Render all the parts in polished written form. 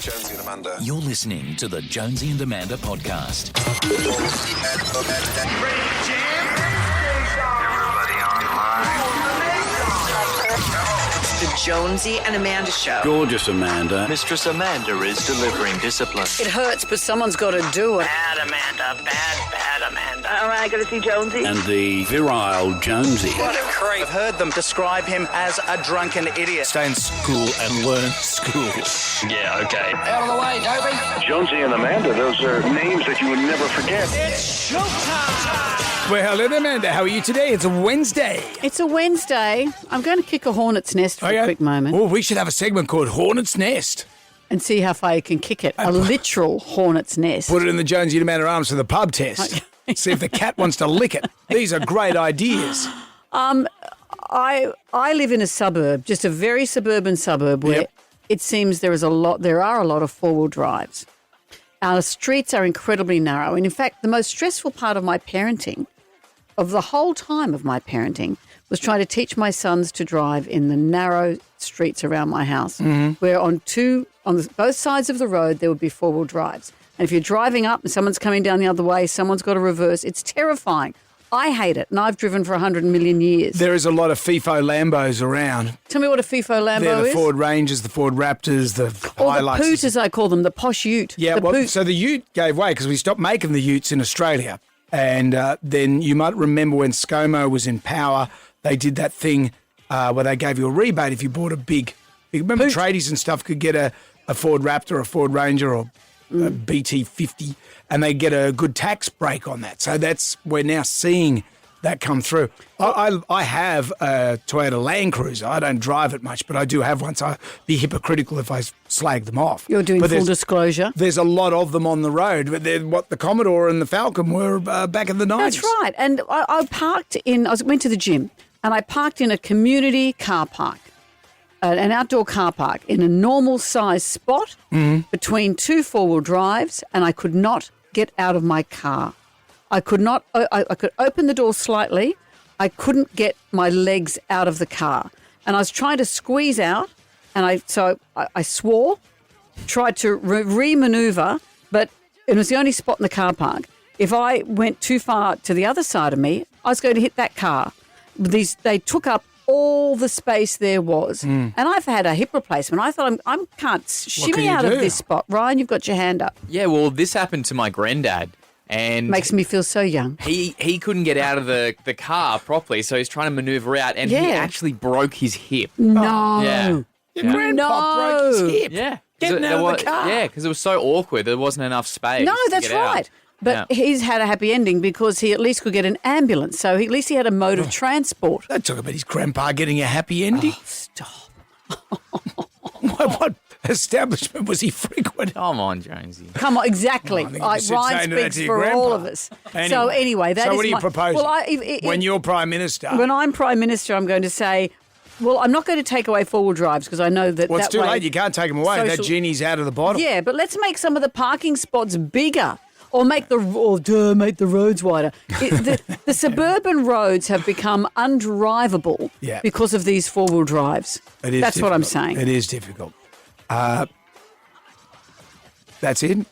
Jonesy and Amanda. You're listening to the Jonesy and Amanda podcast. The Jonesy and Amanda Show. Gorgeous Amanda. Mistress Amanda is delivering discipline. It hurts, but someone's got to do it. Bad Amanda, bad Amanda. All right, I got to see Jonesy. And the virile Jonesy. What a creep. I've heard them describe him as a drunken idiot. Stay in school and learn school. Yeah, okay. Out of the way, Toby. Jonesy and Amanda, those are names that you would never forget. It's showtime. Well, hello there, Amanda. How are you today? It's a Wednesday. It's a Wednesday. I'm going to kick a hornet's nest for a quick moment Oh, we should have a segment called Hornet's Nest. and see how far you can kick it. A literal hornet's nest. Put it in the Jonesy and Amanda Arms for the pub test. See if the cat wants to lick it. These are great ideas. I live in a suburb, just a very suburban suburb where it seems there are a lot of four-wheel drives. Our streets are incredibly narrow. And in fact, the most stressful part of my parenting, of the whole time of my parenting, was trying to teach my sons to drive in the narrow streets around my house, where on both sides of the road there would be four-wheel drives. And if you're driving up and someone's coming down the other way, someone's got to reverse. It's terrifying. I hate it, and I've driven for 100 million years. There is a lot of FIFO Lambos around. Tell me what a FIFO Lambo They're the is. Ford Rangers, the Ford Raptors, the Or the Hiluxes. Poot, as I call them, the posh ute. Yeah, the Poot. so the ute gave way because we stopped making the utes in Australia. And then you might remember when ScoMo was in power, they did that thing where they gave you a rebate if you bought a big remember Poot. tradies and stuff could get a Ford Raptor, a Ford Ranger or a BT50 and they get a good tax break on that. So we're now seeing that come through. I have a Toyota Land Cruiser. I don't drive it much, but I do have one, so I'd be hypocritical if I slag them off. You're doing full disclosure. There's a lot of them on the road, but they're what the Commodore and the Falcon were back in the 90s. That's right. And I went to the gym, and I parked in a community car park, an outdoor car park, in a normal size spot between two four-wheel drives, and I could not get out of my car. I could not. I could open the door slightly. I couldn't get my legs out of the car, and I was trying to squeeze out. And I swore, tried to re-maneuver, but it was the only spot in the car park. If I went too far to the other side of me, I was going to hit that car. They took up all the space there was, and I've had a hip replacement. I thought I can't shimmy out of this spot. Ryan, you've got your hand up. Yeah, well, this happened to my granddad. And makes me feel so young. He couldn't get out of the car properly, so he's trying to maneuver out, and he actually broke his hip. No. Yeah. Your grandpa broke his hip. Yeah. Getting out of the car. Yeah, because it was so awkward. There wasn't enough space. No, to that's get out. right. But he's had a happy ending because he at least could get an ambulance. So at least he had a mode of transport. Don't talk about his grandpa getting a happy ending. Oh, stop. What establishment was he frequenting? Come on, Jonesy. Come on, exactly. I think you should say Ryan that to speaks your for grandpa. all of us. So anyway, that is so what are you my, proposing? Well, when you're Prime Minister? When I'm Prime Minister, I'm going to say, well, I'm not going to take away four-wheel drives because I know that Well, it's that too way, late. You can't take them away. That genie's out of the bottle. Yeah, but let's make some of the parking spots bigger. Or make the roads wider. The suburban roads have become undrivable because of these four-wheel drives. It is That's difficult. what I'm saying. It is difficult. That's it?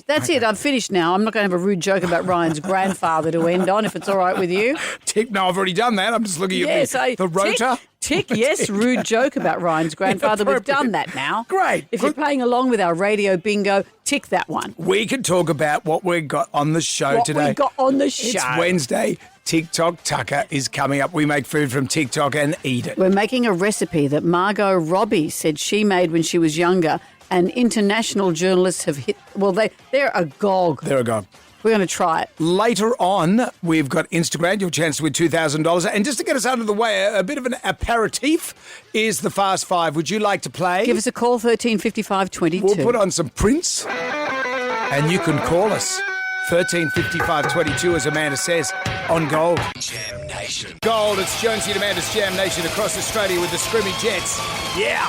That's it. I've finished now. I'm not going to have a rude joke about Ryan's grandfather to end on, if it's all right with you. Tick. No, I've already done that. I'm just looking at the rotor. Tick, yes, rude joke about Ryan's grandfather. We've done that now. Great. If you're playing along with our radio bingo, tick that one. We can talk about what we've got on the show today. What we got on the show. It's Wednesday. TikTok Tucker is coming up. We make food from TikTok and eat it. We're making a recipe that Margot Robbie said she made when she was younger, and international journalists have hit. Well, they're agog. They're agog. We're going to try it. Later on, we've got Instagram, your chance to win $2,000. And just to get us out of the way, a bit of an aperitif is the Fast Five. Would you like to play? Give us a call, 135522. We'll put on some Prince, and you can call us. 135522, as Amanda says, on Gold. Jam Nation. Gold, it's Jonesy and Amanda's Jam Nation across Australia with the Scrimmy Jets. Yeah.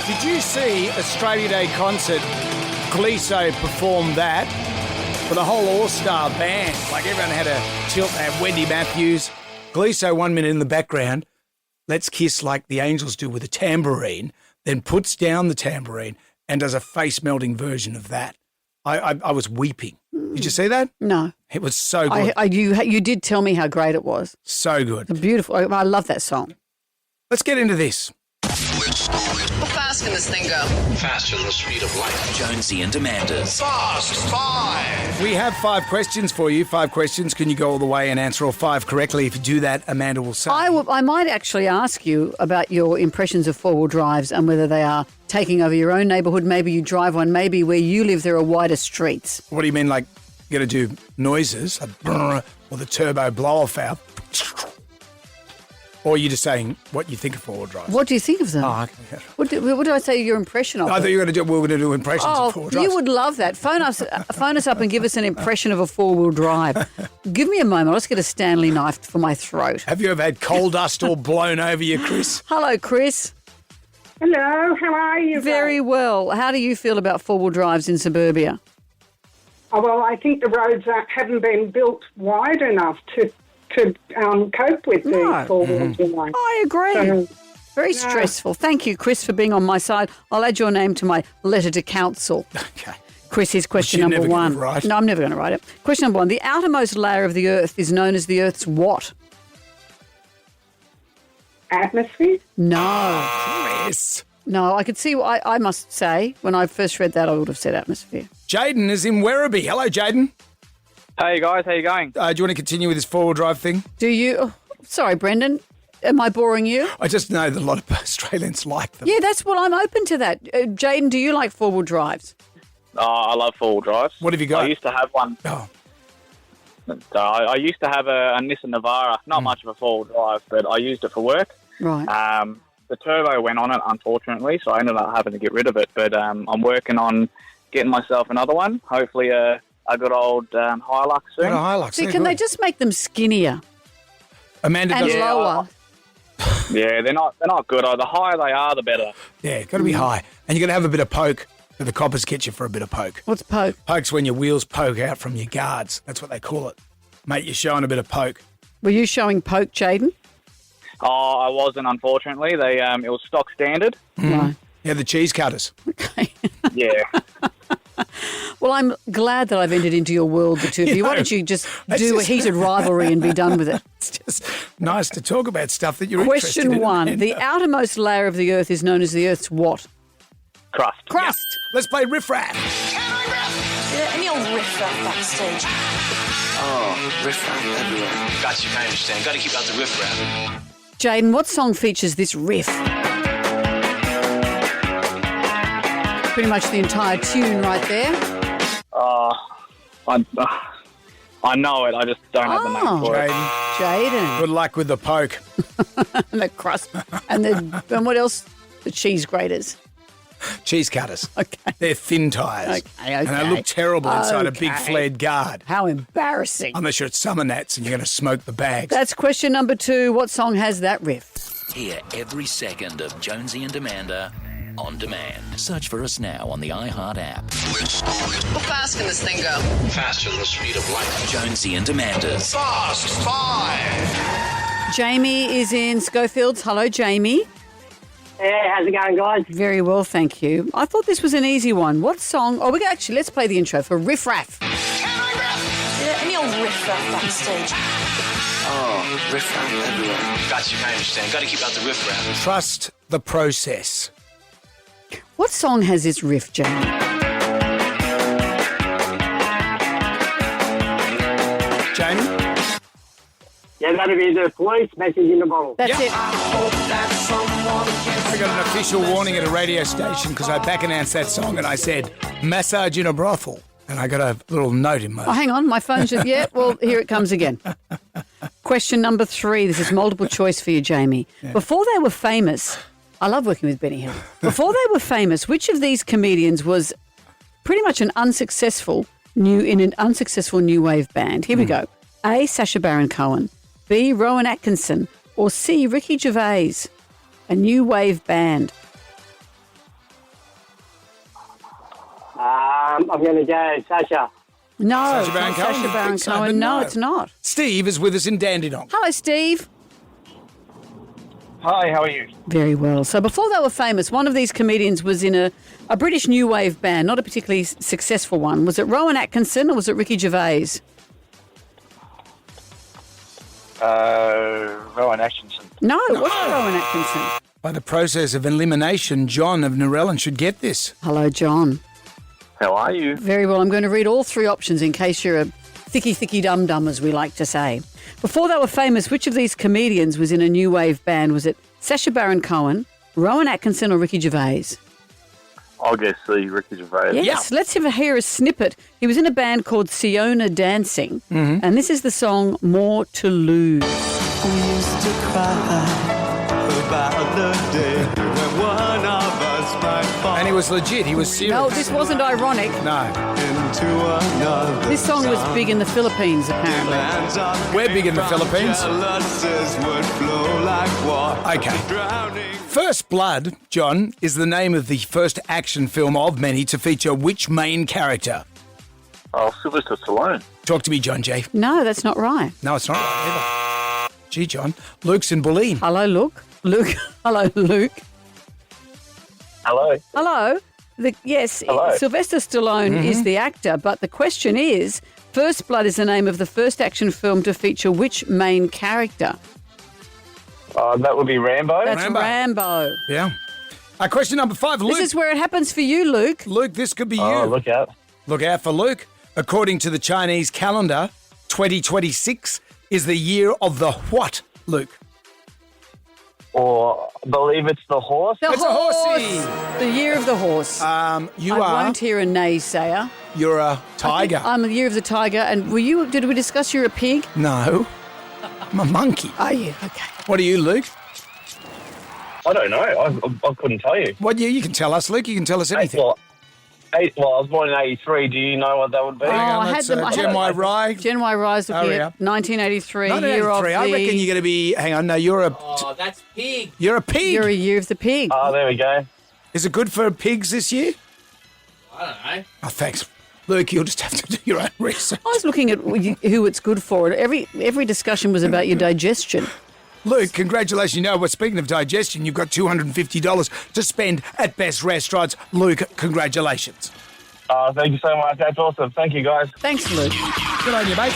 Did you see Australia Day concert? Gleeso performed that for the whole all-star band. Like everyone had a tilt. They had Wendy Matthews. Gleeso 1 minute in the background. Let's kiss like the angels do with a tambourine. Then puts down the tambourine and does a face-melting version of that. I was weeping. Did you see that? No. It was so good. You did tell me how great it was. So good. It's beautiful. I love that song. Let's get into this. How fast can this thing go? Faster than the speed of light. Jonesy and Amanda's Fast 5. We have 5 questions for you. 5 questions. Can you go all the way and answer all 5 correctly? If you do that, Amanda will say. I might actually ask you about your impressions of four-wheel drives and whether they are taking over your own neighbourhood. Maybe you drive one. Maybe where you live there are wider streets. What do you mean, like you got to do noises, like brrr, or the turbo blow-off valve? Or are you just saying what you think of four-wheel drives? What do you think of them? Oh, okay. What do I say your impression of I it? thought you were going to do impressions of four-wheel drives. You would love that. Phone us up and give us an impression of a four-wheel drive. Give me a moment. Let's get a Stanley knife for my throat. Have you ever had coal dust all blown over you, Chris? Hello, Chris. Hello, how are you? Very well. How do you feel about four-wheel drives in suburbia? Oh, well, I think the roads haven't been built wide enough to cope with the four-wheel drive. I agree. Very stressful. Thank you, Chris, for being on my side. I'll add your name to my letter to council. Okay. Chris, here's question Which number you're never 1. gonna write. No, I'm never going to write it. Question number 1. The outermost layer of the Earth is known as the Earth's what? Atmosphere? No. Chris. No, I could see what I must say. When I first read that, I would have said atmosphere. Jaden is in Werribee. Hello, Jaden. Hey guys, how you going? Do you want to continue with this four-wheel drive thing? Do you? Oh, sorry, Brendan. Am I boring you? I just know that a lot of Australians like them. Yeah, that's what I'm open to that. Jaden, do you like four-wheel drives? Oh, I love four-wheel drives. What have you got? I used to have one. Oh. I used to have a Nissan Navara. Not much of a four-wheel drive, but I used it for work. Right. The turbo went on it, unfortunately, so I ended up having to get rid of it. But I'm working on getting myself another one. Hopefully a good old Hilux soon. Got a Hilux. See, yeah, can good. they just make them skinnier Amanda and does. lower? Yeah, they're not good. The higher they are, the better. Yeah, got to be high. And you got to have a bit of poke. So the coppers get you for a bit of poke. What's poke? Poke's when your wheels poke out from your guards. That's what they call it. Mate, you're showing a bit of poke. Were you showing poke, Jaden? Oh, I wasn't, unfortunately. It was stock standard. Right. Yeah, the cheese cutters. Okay. Yeah. Well, I'm glad that I've entered into your world, the two of you. Why don't you just do a heated rivalry and be done with it? It's just nice to talk about stuff that you're interested in. Question 1. Amanda. The outermost layer of the Earth is known as the Earth's what? Crust. Crust. Let's play Riff Raff. Any old riff raff backstage? Oh, riff raff everywhere. Got you, I understand. Got to keep out the riff raff. Jaden, what song features this riff? Pretty much the entire tune right there. I know it. I just don't have the name for it. Jaden, Jaden. good luck with the poke. And the crust. And what else? The cheese graters. Cheese cutters. Okay. They're thin tyres. Okay. And they look terrible inside a big Okay. flared guard. How embarrassing. Unless you're at Summer Nats and you're going to smoke the bags. That's question number 2. What song has that riff? Hear every second of Jonesy and Amanda on demand. Search for us now on the iHeart app. How fast can this thing go? Faster than the speed of light. Jonesy and Amanda's Fast 5. Jamie is in Schofields. Hello, Jamie. Yeah, how's it going, guys? Very well, thank you. I thought this was an easy one. What song? Oh, let's play the intro for Riff Raff. Any old riff raff backstage? Oh, riff raff everywhere. Got you, I understand. Got to keep out the riff raff. Trust the process. What song has this riff, Jamie? Jamie? Yeah, that'll be the police message in the bottle. That's it. I got an official warning at a radio station because I back announced that song and I said, massage in a brothel. And I got a little note in my... Oh, hang on. My phone's just... Yeah, well, here it comes again. Question number 3. This is multiple choice for you, Jamie. Yeah. Before they were famous... I love working with Benny Hill. Before they were famous, which of these comedians was pretty much an unsuccessful new wave band? Here we go. A. Sacha Baron Cohen. B. Rowan Atkinson. Or C. Ricky Gervais. A new wave band. I'm going to go Sasha. No, Sacha Baron not Cohen. Sacha Baron Think so, Cohen. but No, no. it's not. Steve is with us in Dandenong. Hello, Steve. Hi, how are you? Very well. So before they were famous, one of these comedians was in a British new wave band, not a particularly successful one. Was it Rowan Atkinson or was it Ricky Gervais? Rowan Atkinson. No, it wasn't Rowan Atkinson. By the process of elimination, John of Narellan should get this. Hello, John. How are you? Very well. I'm going to read all three options in case you're a thicky dum-dum, as we like to say. Before they were famous, which of these comedians was in a new wave band? Was it Sacha Baron Cohen, Rowan Atkinson or Ricky Gervais? I'll guess Ricky Gervais. Yes, let's hear a snippet. He was in a band called Siona Dancing, and this is the song More to Lose. We used to cry about the day when one of us might fall. And he was legit. He was serious. No, this wasn't ironic. No. Into another This song was big in the Philippines, apparently. We're big in the Philippines. Would flow like water. Okay. First Blood, John, is the name of the first action film of many to feature which main character? Oh, Sylvester Stallone. Talk to me, John J. No, that's not right. No, it's not right either. Gee, John. Luke's in Bulleen. Hello, Luke. Hello, Luke. Hello. Hello. Yes, Hello. Sylvester Stallone is the actor, but the question is, First Blood is the name of the first action film to feature which main character? That would be Rambo. That's Rambo. Yeah. Question number 5, Luke. This is where it happens for you, Luke. Luke, this could be you. Oh, look out. Look out for Luke. According to the Chinese calendar, 2026 is the year of the what, Luke? Or I believe it's the horse. The It's a horsey. The year of the horse. I won't hear a naysayer. You're a tiger. I'm the year of the tiger. And did we discuss you're a pig? No. I'm a monkey. Are you? Okay. What are you, Luke? I don't know. I couldn't tell you. What you can tell us, Luke. You can tell us anything. I was born in 83. Do you know what that would be? I had them. Gen Y Rye. Gen Y Rye's looking at 1983, year of the... I reckon you're going to be... Hang on. No, you're a... Oh, that's pig. You're a pig. You're a year of the pig. Oh, there we go. Is it good for pigs this year? I don't know. Oh, thanks. Luke, you'll just have to do your own research. I was looking at who it's good for. Every discussion was about your digestion. Luke, congratulations. You know, we're speaking of digestion. You've got $250 to spend at Best Restaurants. Luke, congratulations. Thank you so much. That's awesome. Thank you, guys. Thanks, Luke. Good on you, mate.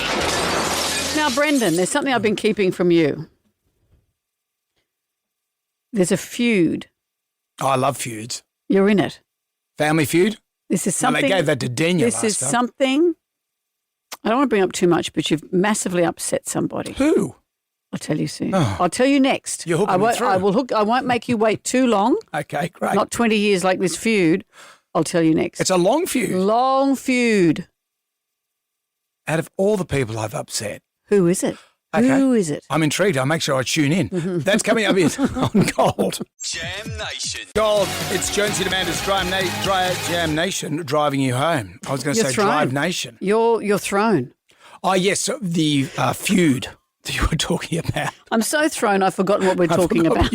Now, Brendan, there's something I've been keeping from you. There's a feud. Oh, I love feuds. You're in it. Family Feud? This is something... No, they gave that to Daniel This is something... I don't want to bring up too much, but you've massively upset somebody. Who? I'll tell you soon. Oh. I'll tell you next. You're hooking me through. I won't make you wait too long. Okay, great. Not 20 years like this feud. I'll tell you next. It's a long feud. Long feud. Out of all the people I've upset. Who is it? Okay. Who is it? I'm intrigued. I'll make sure I tune in. That's coming up on Gold. Jam Nation. Gold, it's Jonesy Amanda's Jam Nation driving you home. I was going to say Drive Nation. You're thrown. Oh, yes, the feud that you were talking about. I'm so thrown I've forgotten what we're talking about.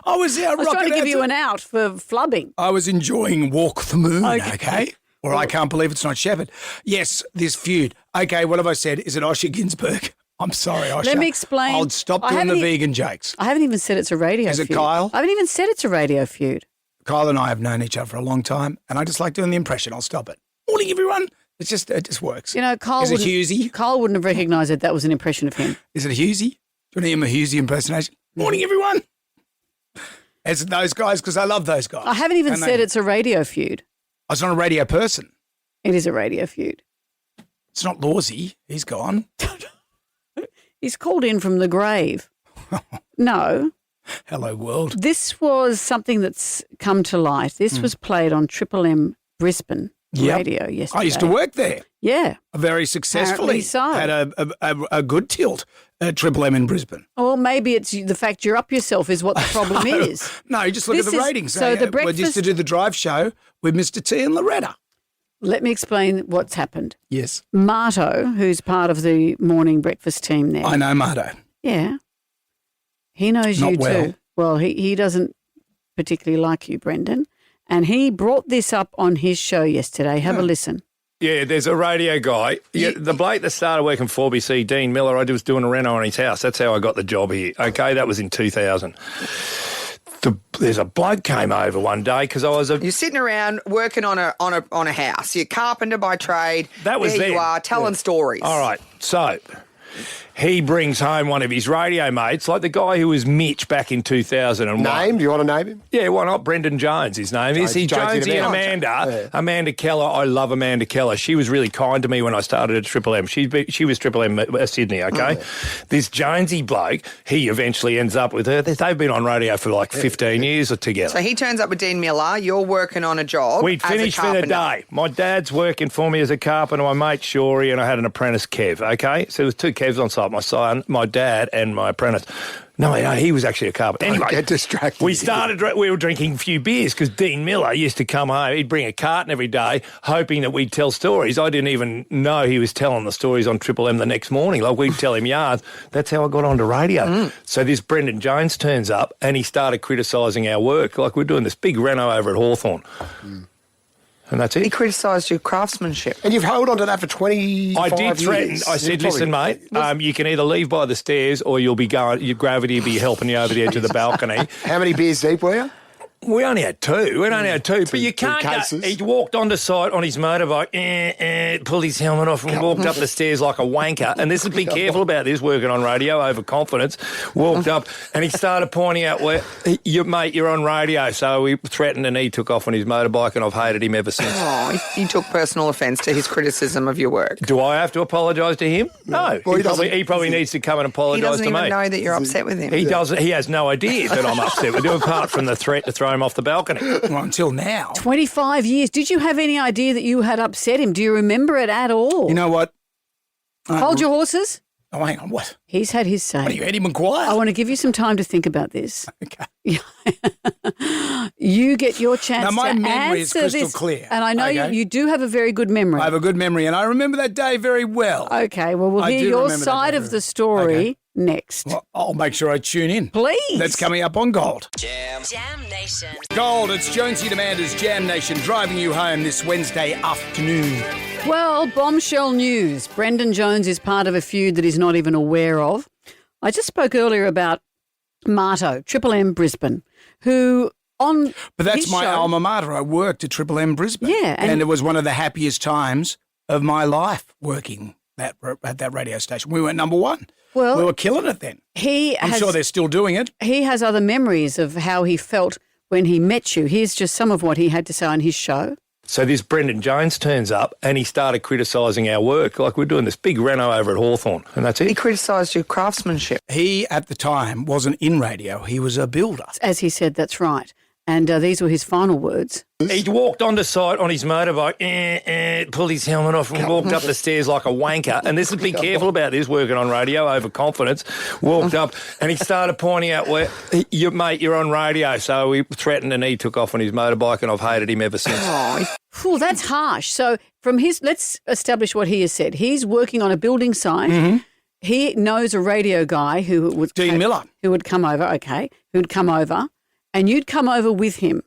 I was trying to give you an out for flubbing. I was enjoying Walk the Moon, okay? Or I Can't Believe It's Not Shepard. Yes, this feud. Okay, what have I said? Is it Osher Ginsburg? I'm sorry, Osher. Let me explain. I'll stop doing the vegan jokes. I haven't even said it's a radio feud. Is it Kyle? I haven't even said it's a radio feud. Kyle and I have known each other for a long time, and I just like doing the impression. I'll stop it. Morning, everyone. It just works. You know, Kyle Is it Hughesy? Kyle wouldn't have recognised that was an impression of him. Is it a Hughesy? Do you want to hear my Hughesy impersonation? Morning, everyone. It's those guys, because I love those guys. I haven't even said it's a radio feud. I was not a radio person. It is a radio feud. It's not Lawsy. He's gone. He's called in from the grave. No. Hello, world. This was something that's come to light. This was played on Triple M Brisbane radio yesterday. I used to work there. Yeah. Very successfully. Apparently so. Had a good tilt at Triple M in Brisbane. Well, maybe it's the fact you're up yourself is what the problem is. No, you just look at the ratings. So the breakfast... We used to do the drive show with Mr. T and Loretta. Let me explain what's happened. Yes. Marto, who's part of the morning breakfast team there. I know Marto. Yeah. He knows Not you well. too. Well, he doesn't particularly like you, Brendan. And he brought this up on his show yesterday. Have a listen. Yeah, there's a radio guy. Yeah, the bloke that started working for BC, Dean Miller, I was doing a reno on his house. That's how I got the job here. Okay, that was in 2000. There's a bloke came over one day because I was You're sitting around working on a house. You're carpenter by trade. That was there. You are telling stories. All right, so he brings home one of his radio mates, like the guy who was Mitch back in 2001. Name? Do you want to name him? Yeah, why not? Brendan Jones, his name is. He's Jonesy and Amanda. Yeah. Amanda Keller, I love Amanda Keller. She was really kind to me when I started at Triple M. She was Triple M Sydney, okay? Oh, yeah. This Jonesy bloke, he eventually ends up with her. They've been on radio for like 15 years together. So he turns up with Dean Miller. You're working on a job. We'd finished for the day. My dad's working for me as a carpenter, my mate Shorey, and I had an apprentice, Kev, okay? So there was two Kevs on site, my son, my dad and my apprentice. No, he was actually a carpenter. Anyway, get distracted. We were drinking a few beers because Dean Miller used to come home. He'd bring a carton every day, hoping that we'd tell stories. I didn't even know he was telling the stories on Triple M the next morning. Like, we'd tell him yarns. That's how I got onto radio. So this Brendan Jones turns up and he started criticising our work. Like, we're doing this big reno over at Hawthorn. And that's it. He criticised your craftsmanship. And you've held on to that for 25 years. I did threaten. I said, listen, mate, you can either leave by the stairs or you'll be going, your gravity will be helping you over the edge of the balcony. How many beers deep were you? We only had two. But you can't go. He walked onto site on his motorbike, pulled his helmet off and walked up the stairs like a wanker. And this is, be careful about this, working on radio, overconfidence. Walked up and he started pointing out, mate, you're on radio. So we threatened and he took off on his motorbike and I've hated him ever since. Oh, he took personal offence to his criticism of your work. Do I have to apologise to him? No. Well, he probably needs to come and apologise to me. He doesn't even know that you're upset with him. He doesn't. He has no idea that I'm upset with him, apart from the threat to throw him off the balcony. Well, until now. 25 years. Did you have any idea that you had upset him? Do you remember it at all? You know what? Hold your horses. Oh, hang on. What? He's had his say. What are you, Eddie McGuire? I want to give you some time to think about this. Okay. You get your chance now, my to memory is answer crystal this. clear. And I know you do have a very good memory. I have a good memory, and I remember that day very well. Okay, well, we'll hear your side of the story next. Well, I'll make sure I tune in. Please. That's coming up on Gold. Jam Nation. Gold, it's Jonesy and Amanda's Jam Nation driving you home this Wednesday afternoon. Well, bombshell news. Brendan Jones is part of a feud that he's not even aware of. I just spoke earlier about Marto, Triple M Brisbane, who on But that's his my show, alma mater. I worked at Triple M Brisbane. Yeah. And it was one of the happiest times of my life working at that radio station. We went number one. Well, we were killing it then. I'm sure they're still doing it. He has other memories of how he felt when he met you. Here's just some of what he had to say on his show. So this Brendan Jones turns up and he started criticising our work. Like, we're doing this big reno over at Hawthorn. And that's it. He criticised your craftsmanship. He, at the time, wasn't in radio. He was a builder. As he said, that's right. And these were his final words. He walked onto site on his motorbike, pulled his helmet off and walked up the stairs like a wanker. And this is, be careful about this, working on radio, overconfidence. Walked up and he started pointing out, mate, you're on radio. So we threatened and he took off on his motorbike and I've hated him ever since. Oh, that's harsh. So let's establish what he has said. He's working on a building site. Mm-hmm. He knows a radio guy who would Dean Miller, who would come over. Okay, who'd come over, and you'd come over with him,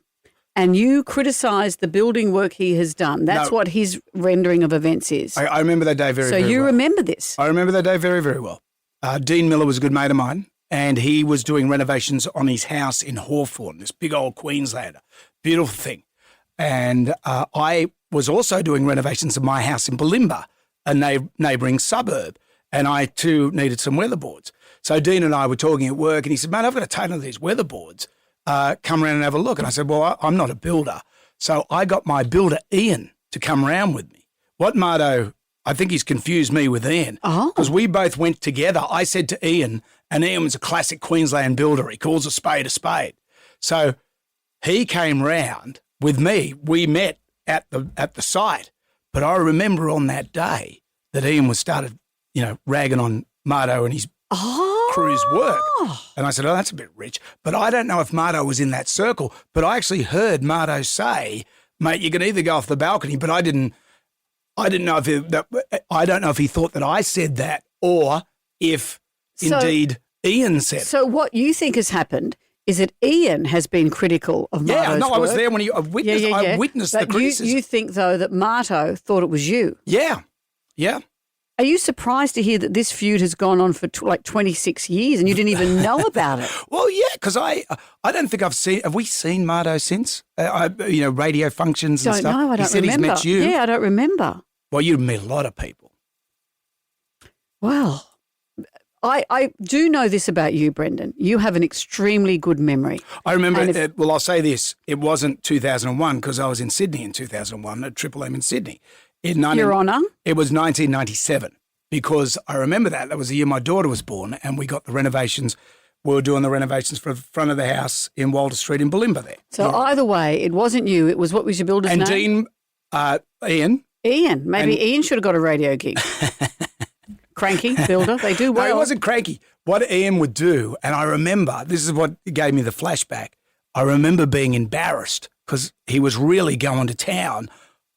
and you criticised the building work he has done. That's what his rendering of events is. I remember that day very well. So you remember this? I remember that day very, very well. Dean Miller was a good mate of mine, and he was doing renovations on his house in Hawthorn, this big old Queenslander, beautiful thing. And I was also doing renovations of my house in Bulimba, a neighbouring suburb, and I too needed some weatherboards. So Dean and I were talking at work, and he said, mate, I've got a ton of these weatherboards. Come around and have a look. And I said, well, I'm not a builder. So I got my builder, Ian, to come around with me. What Marto, I think he's confused me with Ian. Because we both went together. I said to Ian, and Ian was a classic Queensland builder. He calls a spade a spade. So he came round with me. We met at the site. But I remember on that day that Ian started, ragging on Marto and his crew's work. And I said, oh, that's a bit rich. But I don't know if Marto was in that circle. But I actually heard Marto say, mate, you can either go off the balcony, but I didn't know if he thought that I said that or if indeed Ian said it. So what you think has happened is that Ian has been critical of Marto's Yeah, no, work. I was there when I witnessed the But criticism. you think, though, that Marto thought it was you. Yeah. Are you surprised to hear that this feud has gone on for 26 years and you didn't even know about it? Well, yeah, because I don't think have we seen Marto since? Radio functions and stuff. No, I don't he said remember. He's met you. Yeah, I don't remember. Well, you meet a lot of people. Well, I do know this about you, Brendan. You have an extremely good memory. I remember, I'll say this. It wasn't 2001 because I was in Sydney in 2001 at Triple M in Sydney. Your Honour? It was 1997 because I remember that. That was the year my daughter was born and we got the renovations. We were doing the renovations for the front of the house in Walter Street in Bulimba there. So either way, it wasn't you. It was, what was your builder's name? And Dean, Ian. Maybe Ian should have got a radio gig. Cranky builder. They do well. No, he wasn't cranky. What Ian would do, and I remember, this is what gave me the flashback. I remember being embarrassed because he was really going to town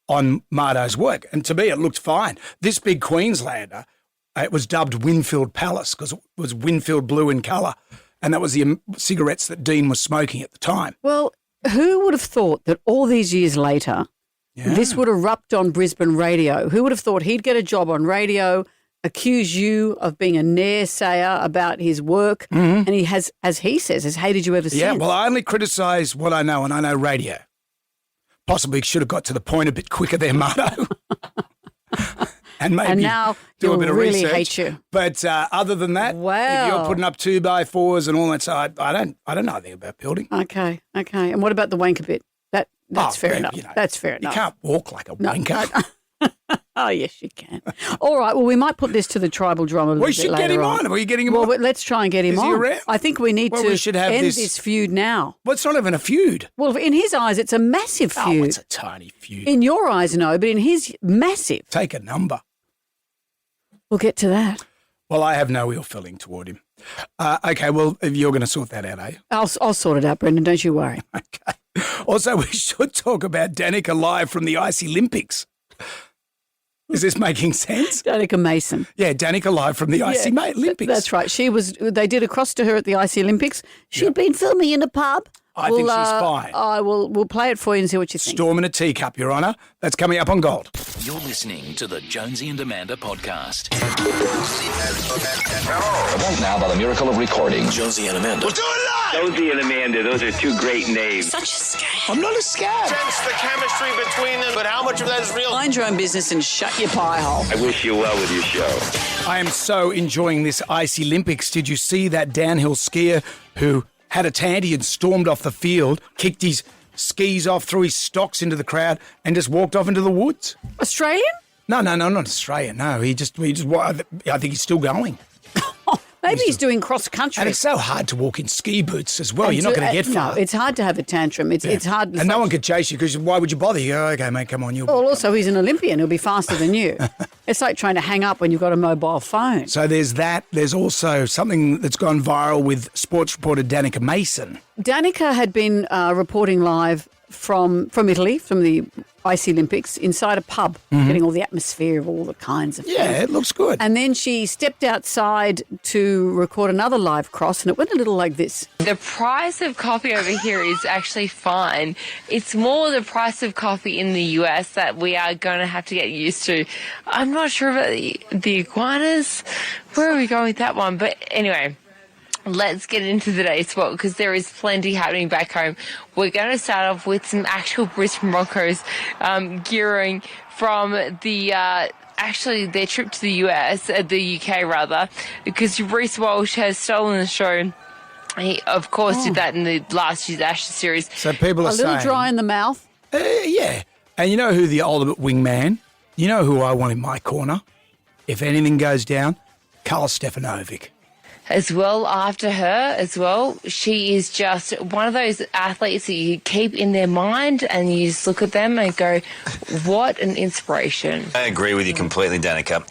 on Marto's work. And to me, it looked fine. This big Queenslander, it was dubbed Winfield Palace because it was Winfield blue in colour. And that was the cigarettes that Dean was smoking at the time. Well, who would have thought that all these years later, this would erupt on Brisbane radio? Who would have thought he'd get a job on radio, accuse you of being a naysayer about his work, and he has, as he says, has hated you ever since? Yeah, well, I only criticise what I know, and I know radio. Possibly should have got to the point a bit quicker there, Marto. and maybe now do a bit of really research. hate you. But other than that, if you're putting up 2x4s and all that, so I don't know anything about building. Okay. And what about the wanker bit? That's fair enough. That's fair enough. You can't walk like a wanker. Oh, yes, you can. All right. Well, we might put this to the tribal drama a little bit later on. We should get him on. Are we getting him on? Well, let's try and get him Is on. he around? I think we need to we should have end this- this feud now. Well, it's not even a feud. Well, in his eyes, it's a massive feud. Oh, it's a tiny feud. In your eyes, no, but in his, massive. Take a number. We'll get to that. Well, I have no ill feeling toward him. Okay, well, you're going to sort that out, eh? I'll sort it out, Brendan. Don't you worry. Okay. Also, we should talk about Danica live from the Ice Olympics. Is this making sense? Danica Mason. Yeah, Danica live from the Icy Olympics. That's right. They did a cross to her at the Icy Olympics. She'd been filming in a pub. I think she's fine. We'll play it for you and see what you think. Storm in a teacup, Your Honour. That's coming up on Gold. You're listening to the Jonesy and Amanda podcast. Right now, by the miracle of recording, Jonesy and Amanda. We'll do it live! Jonesy and Amanda, those are two great names. Such a scam. I'm not a scab. Sense the chemistry between them, but how much of that is real? Mind your own business and shut your pie hole. I wish you well with your show. I am so enjoying this Ice Olympics. Did you see that downhill skier who had a tanty and stormed off the field, kicked his skis off, threw his stocks into the crowd and just walked off into the woods? Australian? No, not Australian. No, I think he's still going. Maybe he's doing cross country. And it's so hard to walk in ski boots as well. You're not going to get far. No, it's hard to have a tantrum. It's hard. And no one could chase you because why would you bother? You go, okay, mate, come on. Well, also, he's an Olympian. He'll be faster than you. It's like trying to hang up when you've got a mobile phone. So there's that. There's also something that's gone viral with sports reporter Danica Mason. Danica had been reporting live from Italy, from the Icy Olympics, inside a pub, getting all the atmosphere of all the kinds of things. Yeah, it looks good. And then she stepped outside to record another live cross, and it went a little like this. The price of coffee over here is actually fine. It's more the price of coffee in the US that we are going to have to get used to. I'm not sure about the iguanas. Where are we going with that one? But anyway, let's get into today's sport because there is plenty happening back home. We're going to start off with some actual Brisbane Broncos gearing from the actually their trip to the UK rather, because Reece Walsh has stolen the show. He, of course, did that in the last year's Ashes series. So people are saying... A little dry in the mouth. Yeah. And you know who the ultimate wingman? You know who I want in my corner? If anything goes down? Karl Stefanovic. As well, after her as well, she is just one of those athletes that you keep in their mind and you just look at them and go, what an inspiration. I agree with you completely, Danica.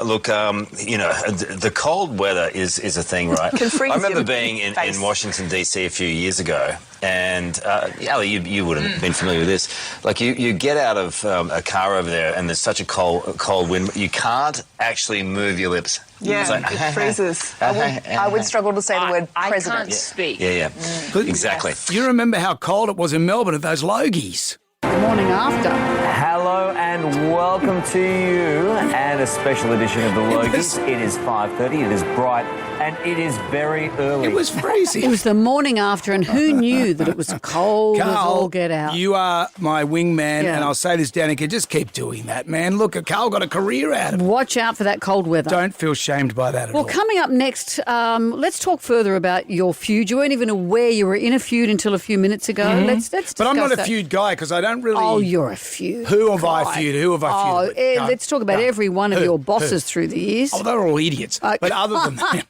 Look, the cold weather is a thing, right? I remember being in Washington, D.C. a few years ago And Ali, you would have been familiar with this. Like you get out of a car over there, and there's such a cold wind, you can't actually move your lips. Yeah, it freezes. I would struggle to say the word president. I can't speak. Yeah. Exactly. You remember how cold it was in Melbourne at those Logies? The morning after. Hello and welcome to you and a special edition of the Logies. It is 5:30, it is bright and it is very early. It was freezing. It was the morning after, and who knew that it was cold as all get out? You are my wingman, and I'll say this, Danica, just keep doing that, man. Look, Carl got a career out of it. Watch out for that cold weather. Don't feel shamed by that at all. Well, coming up next, let's talk further about your feud. You weren't even aware you were in a feud until a few minutes ago. Mm-hmm. Let's discuss But I'm not that. a feud guy because I don't really... Oh, you're a feud. Who have I feuded? Who have I feuded with? No, let's talk about every one of your bosses through the years. Oh, they're all idiots. But other than that...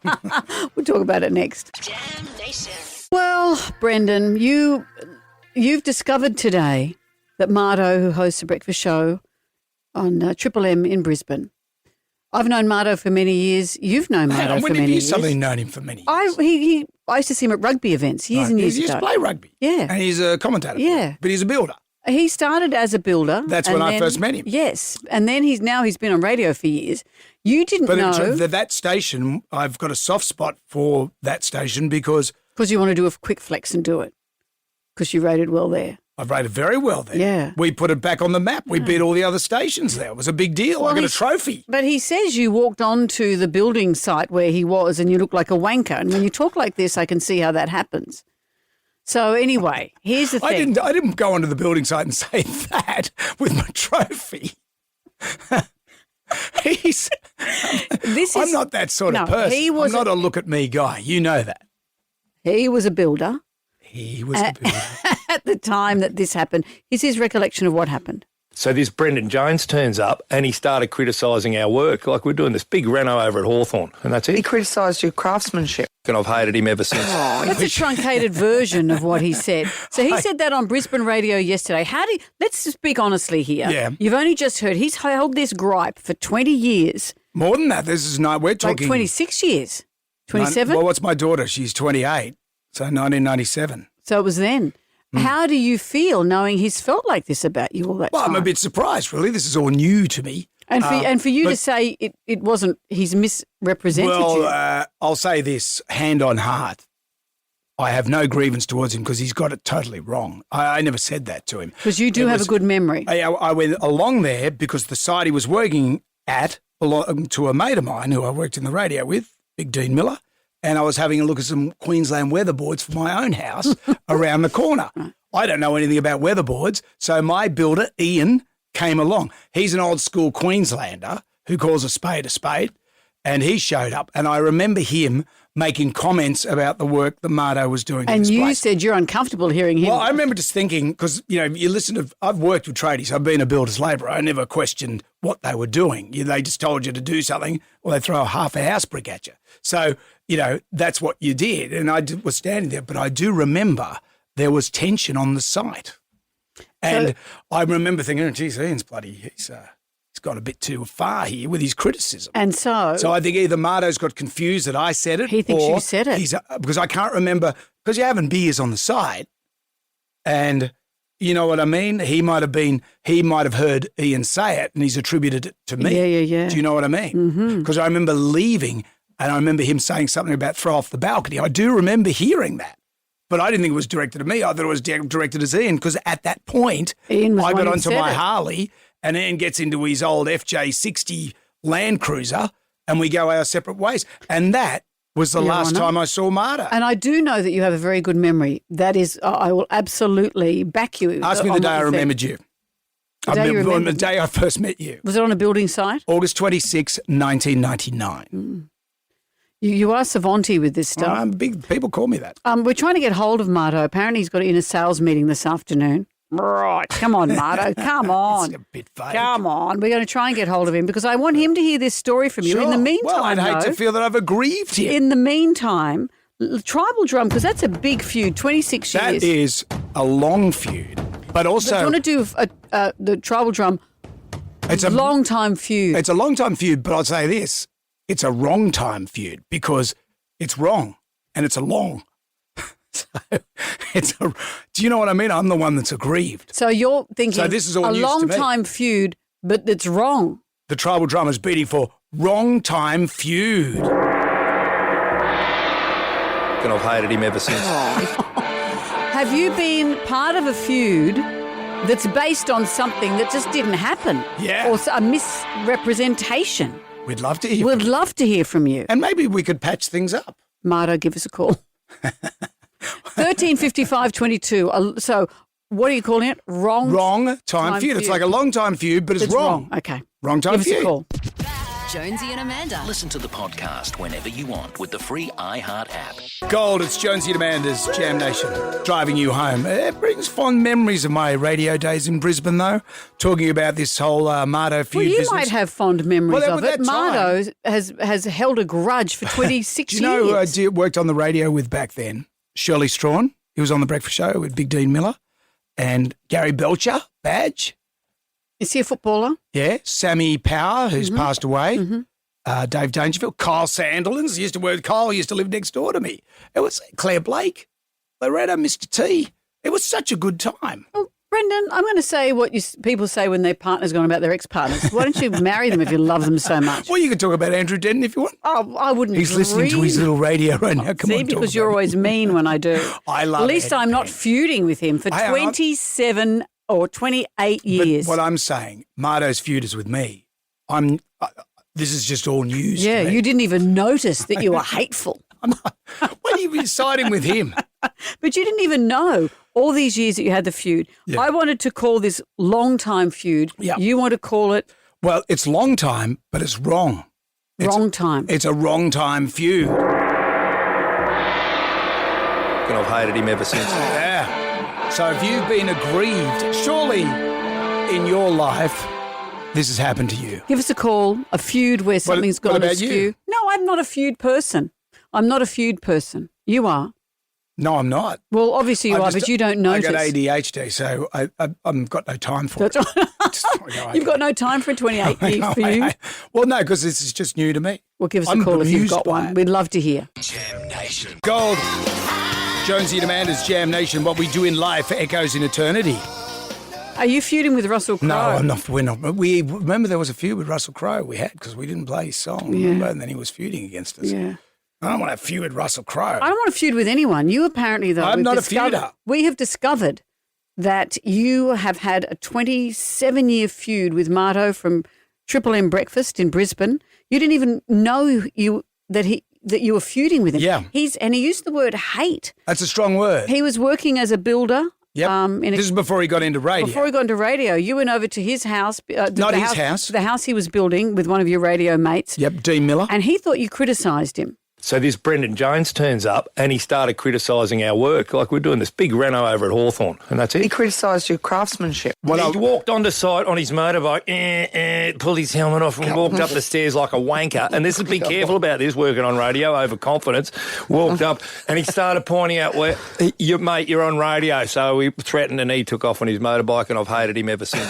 We'll talk about it next. Well, Brendan, you've discovered today that Marto, who hosts a breakfast show on Triple M in Brisbane, I've known Marto for many years. You've known Marto for when many have you years. suddenly known him for many years? I used to see him at rugby events years and years He used ago. to play rugby. Yeah. And he's a commentator. Yeah. But he's a builder. He started as a builder. That's when I first met him. Yes. And then he's been on radio for years. You didn't know. But that station, I've got a soft spot for that station because you want to do a quick flex and do it. Because you rated well there. I've rated very well there. Yeah. We put it back on the map. We beat all the other stations there. It was a big deal. I got a trophy. But he says you walked onto the building site where he was and you looked like a wanker. And when you talk like this, I can see how that happens. So anyway, here's the thing. I didn't go onto the building site and say that with my trophy. I'm not that sort of person. I'm not a look at me guy. You know that. He was a builder. He was a builder. At the time that this happened. Here's his recollection of what happened. So this Brendan Jones turns up and he started criticising our work. Like we're doing this big reno over at Hawthorn, and that's it. He criticised your craftsmanship. And I've hated him ever since. That's a truncated version of what he said. So he said that on Brisbane radio yesterday. Let's speak honestly here. Yeah. You've only just heard he's held this gripe for 20 years. More than that. We're talking... Like 26 years. 27? Well, what's my daughter? She's 28. So 1997. So it was then. How do you feel knowing he's felt like this about you all that time? I'm a bit surprised, really. This is all new to me. And for you to say it wasn't, he's misrepresented you. Well, I'll say this, hand on heart. I have no grievance towards him because he's got it totally wrong. I never said that to him. Because you do have a good memory. I went along there because the site he was working at belonged to a mate of mine who I worked in the radio with, Big Dean Miller, and I was having a look at some Queensland weatherboards for my own house around the corner. I don't know anything about weatherboards, so my builder, Ian, came along. He's an old school Queenslander who calls a spade, and he showed up. And I remember him making comments about the work that Marto was doing. And you said you're uncomfortable hearing him. Well, I remember just thinking, because, you listen to, I've worked with tradies. I've been a builder's labourer. I never questioned what they were doing. They just told you to do something, or they throw half a house brick at you. So, that's what you did. And I was standing there, but I do remember there was tension on the site. And I remember thinking, geez, Ian's he's gone a bit too far here with his criticism. And so I think either Marto's got confused that I said it. He thinks you said it. Because I can't remember, because you're having beers on the side. And you know what I mean? He might have heard Ian say it and he's attributed it to me. Yeah. Do you know what I mean? Because I remember leaving and I remember him saying something about throw off the balcony. I do remember hearing that. But I didn't think it was directed at me. I thought it was directed at Ian because at that point, I got onto my Harley and Ian gets into his old FJ60 Land Cruiser and we go our separate ways. And that was the last time I saw Marto. And I do know that you have a very good memory. That is, I will absolutely back you. Ask me the day I remembered you. The day I first met you. Was it on a building site? August 26, 1999. You are savanty with this stuff. I'm big. People call me that. We're trying to get hold of Marto. Apparently he's got in a sales meeting this afternoon. Right. Come on, Marto. Come on. It's a bit fake. Come on. We're going to try and get hold of him because I want him to hear this story from you. Sure. In the meantime, well, I'd hate to feel that I've aggrieved him. In the meantime, Tribal Drum, because that's a big feud, 26 years. That is a long feud. But also... Do you want to do the Tribal Drum? It's a long-time feud. It's a long-time feud, but I'll say this. It's a wrong-time feud because it's wrong and it's a long. Do you know what I mean? I'm the one that's aggrieved. So you're thinking So this is all a news to long me. time feud, but it's wrong. The tribal drummer's beating for wrong time feud. And I've hated him ever since. Have you been part of a feud that's based on something that just didn't happen? Yeah. Or a misrepresentation? We'd love to hear. We'd love to hear from you. And maybe we could patch things up. Marto, give us a call. 135522. So what are you calling it? Wrong time feud. It's like a long time feud, but it's wrong. Okay. Wrong time Give feud. us a call. Jonesy and Amanda. Listen to the podcast whenever you want with the free iHeart app. Gold, it's Jonesy and Amanda's Jam Nation driving you home. It brings fond memories of my radio days in Brisbane, though, talking about this whole Marto feud Well, you business. might have fond memories Well, of at it. that time- Marto has held a grudge for 26 Do you know who I years. worked on the radio with back then? Shirley Strawn. He was on The Breakfast Show with Big Dean Miller. And Gary Belcher, Badge. Is he a footballer? Yeah. Sammy Power, who's passed away. Mm-hmm. Dave Dangerfield. Kyle Sandilands. Used to work. Kyle used to live next door to me. It was Claire Blake. Loretta, Mr. T. It was such a good time. Well, Brendan, I'm going to say what people say when their partner's gone about their ex-partners. Why don't you marry them if you love them so much? Well, you can talk about Andrew Denton if you want. Oh, I wouldn't. He's listening to his little radio right now. Come See, on, because you're always mean when I do. I love At least Eddie I'm not feuding with him for I am. 27 or 28 years. But what I'm saying, Marto's feud is with me. This is just all news. Yeah, to me. you didn't even notice that you were hateful. When you been siding with him? But you didn't even know all these years that you had the feud. Yeah. I wanted to call this long time feud. Yeah. You want to call it Well, it's long time, but it's wrong. wrong time. It's a wrong time feud. And I've hated him ever since. Yeah. So if you've been aggrieved, surely in your life, this has happened to you. Give us a call, a feud where something's what gone about askew. you? No, I'm not a feud person. I'm not a feud person. You are. No, I'm not. Well, obviously you are, but you don't notice. I got ADHD, so I've got no time for it. You've got no time for a 28-year feud. Well, no, because this is just new to me. Well, give us I'm a call if you've bemused got by one. it. We'd love to hear. Jam Nation. Gold. Jonesy and Amanda's Jam Nation. What we do in life echoes in eternity. Are you feuding with Russell Crowe? No, I'm not. We're not. We remember there was a feud with Russell Crowe. We had because we didn't play his song. Yeah. Remember? And then he was feuding against us. Yeah. I don't want to feud with Russell Crowe. I don't want to feud with anyone. You apparently, though, I'm not a feuder. We have discovered that you have had a 27-year feud with Marto from Triple M Breakfast in Brisbane. You didn't even know that you were feuding with him. Yeah. And he used the word hate. That's a strong word. He was working as a builder. Yep. This is before he got into radio. Before he got into radio, you went over to his house. Not his house. The house he was building with one of your radio mates. Yep, Dean Miller. And he thought you criticised him. So this Brendan Jones turns up and he started criticising our work. Like we're doing this big reno over at Hawthorn, and that's it. He criticised your craftsmanship. Well, he walked onto site on his motorbike, pulled his helmet off and walked up the stairs like a wanker. And this is, be careful about this, working on radio, overconfidence. Walked up and he started pointing out, where, mate, you're on radio. So he threatened and he took off on his motorbike and I've hated him ever since.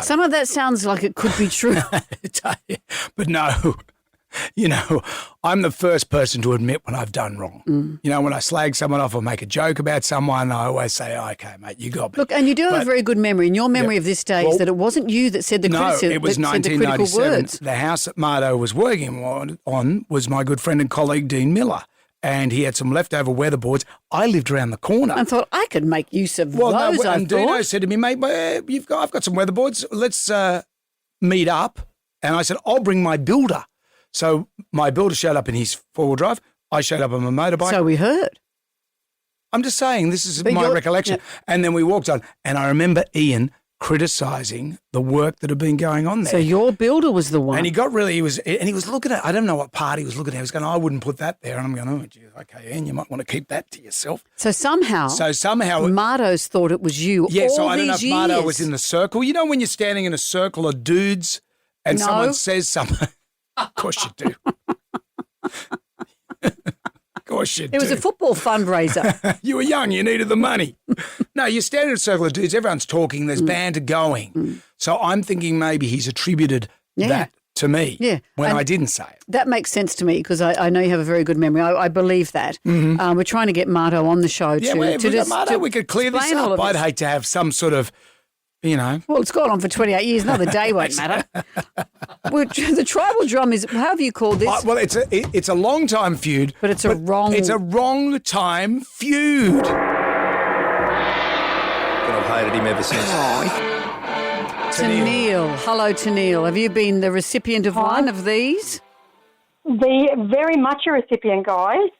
Some of that sounds like it could be true. But no. You know, I'm the first person to admit when I've done wrong. You know, when I slag someone off or make a joke about someone, I always say, okay, mate, you got me. Look, and you do have a very good memory. And your memory of this day is that it wasn't you that said the criticism. No, it was that said the critical 1997. words. The house that Marto was working on was my good friend and colleague, Dean Miller. And he had some leftover weatherboards. I lived around the corner. I thought I could make use of those, and Dino said to me, mate, I've got some weatherboards. Let's meet up. And I said, I'll bring my builder. So my builder showed up in his four-wheel drive. I showed up on my motorbike. So we heard. I'm just saying, this is my recollection. Yeah. And then we walked on. And I remember Ian criticising the work that had been going on there. So your builder was the one. And he was looking at, I don't know what part he was looking at. He was going, I wouldn't put that there. And I'm going, oh, geez, okay, Ian, you might want to keep that to yourself. So somehow Marto's thought it was you. Yeah, all so I don't know if these Marto years. was in the circle. You know when you're standing in a circle of dudes and someone says something? Of course you do. Of course you do. It was a football fundraiser. You were young. You needed the money. No, you're standing in a circle of dudes. Everyone's talking. There's banter going. So I'm thinking maybe he's attributed that to me when and I didn't say it. That makes sense to me because I know you have a very good memory. I believe that. We're trying to get Marto on the show we could clear this up. I'd hate to have some sort of, Well, it's gone on for 28 years. Another day won't matter. The tribal drum is, how have you called this? Well, it's a long time feud. But it's a wrong time feud. I've hated him ever since. Tennille. Hello, Tennille. Have you been the recipient of one of these? Very much a recipient, guys.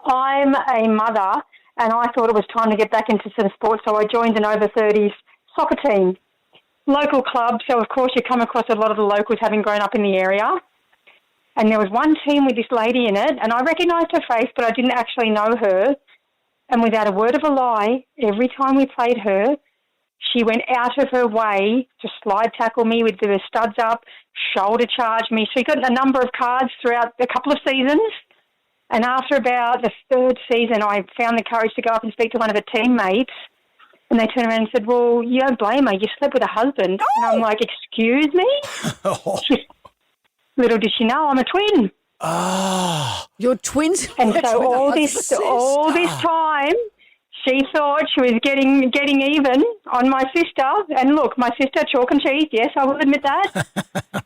I'm a mother, and I thought it was time to get back into some sports, so I joined an over-30s soccer team. Local club, so of course you come across a lot of the locals having grown up in the area. And there was one team with this lady in it, and I recognised her face, but I didn't actually know her. And without a word of a lie, every time we played her, she went out of her way to slide tackle me with the studs up, shoulder charge me. She got a number of cards throughout a couple of seasons. And after about the third season, I found the courage to go up and speak to one of her teammates. And they turned around and said, well, you don't blame her. You slept with a husband. Oh. And I'm like, excuse me? Little did she know I'm a twin. Oh. You're twins? And so all this time, she thought she was getting even on my sister. And look, my sister, chalk and cheese, yes, I will admit that.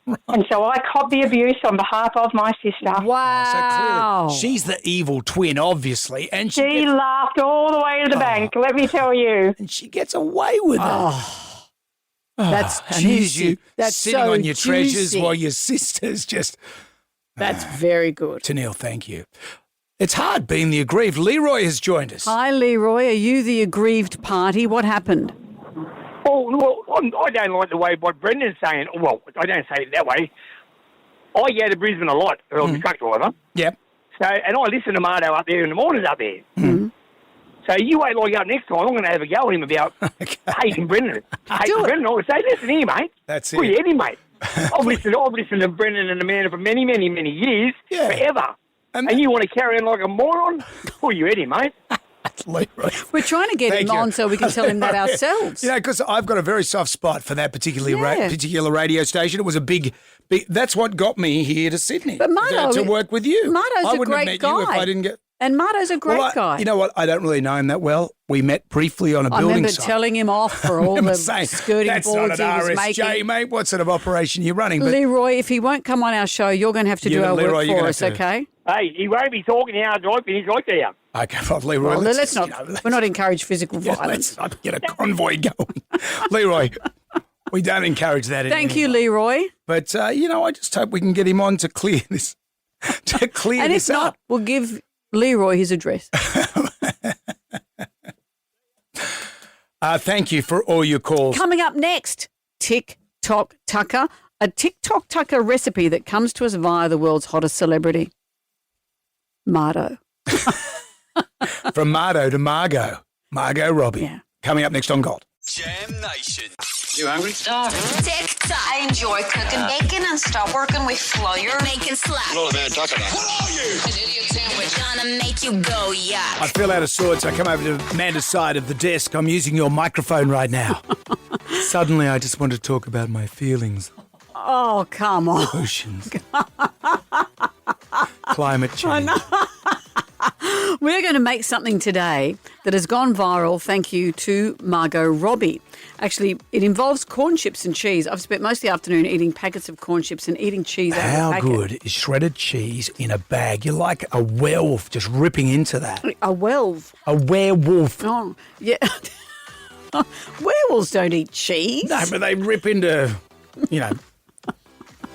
Right. And so I copped the abuse on behalf of my sister. Wow. So clearly, she's the evil twin, obviously. And she laughed all the way to the bank, let me tell you. And she gets away with it. That's juicy. That's sitting so on your treasures juicy. while your sister's just... That's very good. Tennille, thank you. It's hard being the aggrieved. Leroy has joined us. Hi, Leroy. Are you the aggrieved party? What happened? Oh, well, I don't like the way what Brendan's saying. Well, I don't say it that way. I go to Brisbane a lot. I'm a truck driver. Yep. So, and I listen to Marto up there in the mornings up there. Mm-hmm. So you wait till I go up next time. I'm going to have a go at him about hating Brendan. Hating Brendan. I would say, listen here, mate. That's it. Well, you mate. I've listened to Brendan and Amanda for many, many, many years, forever. And you want to carry on like a moron? Pull your head in, mate. Leroy. We're trying to get him on so we can tell him that ourselves. Because I've got a very soft spot for that particular radio station. It was a big. That's what got me here to Sydney. But Marto, to work with you. Marto's I wouldn't have met you if I didn't get. And Marto's a great guy. You know what? I don't really know him that well. We met briefly on a building site. I remember telling him off for all the skirting that's boards not he an was RSJ, making. mate. What sort of operation are you running? But Leroy, if he won't come on our show, you're going to have to do our work for us, okay? Hey, he won't be talking now. I finish right there. Okay, well, Leroy, well, let's not. We're not encourage physical violence. Let's not get a convoy going. Leroy, we don't encourage that. Thank you, Leroy. But, I just hope we can get him on to clear this, and if not, we'll give Leroy his address. Thank you for all your calls. Coming up next, TikTok Tucker, a TikTok Tucker recipe that comes to us via the world's hottest celebrity, Marto. From Marto to Margot Robbie. Yeah. Coming up next on Gold. Jam Nation. You hungry? TikTok. I enjoy cooking bacon and stop working with flour. Making slap. Not a bad taco. What are you? An idiot sandwich. Gonna make you go, yeah. I feel out of sorts. I come over to Amanda's side of the desk. I'm using your microphone right now. Suddenly, I just want to talk about my feelings. Oh, come on. Oceans. Climate change. We're going to make something today that has gone viral thank you to Margot Robbie. Actually, it involves corn chips and cheese. I've spent most of the afternoon eating packets of corn chips and eating cheese out of a packet. How good is shredded cheese in a bag? You're like a werewolf just ripping into that. A werewolf? A werewolf. Oh, yeah. Werewolves don't eat cheese. No, but they rip into,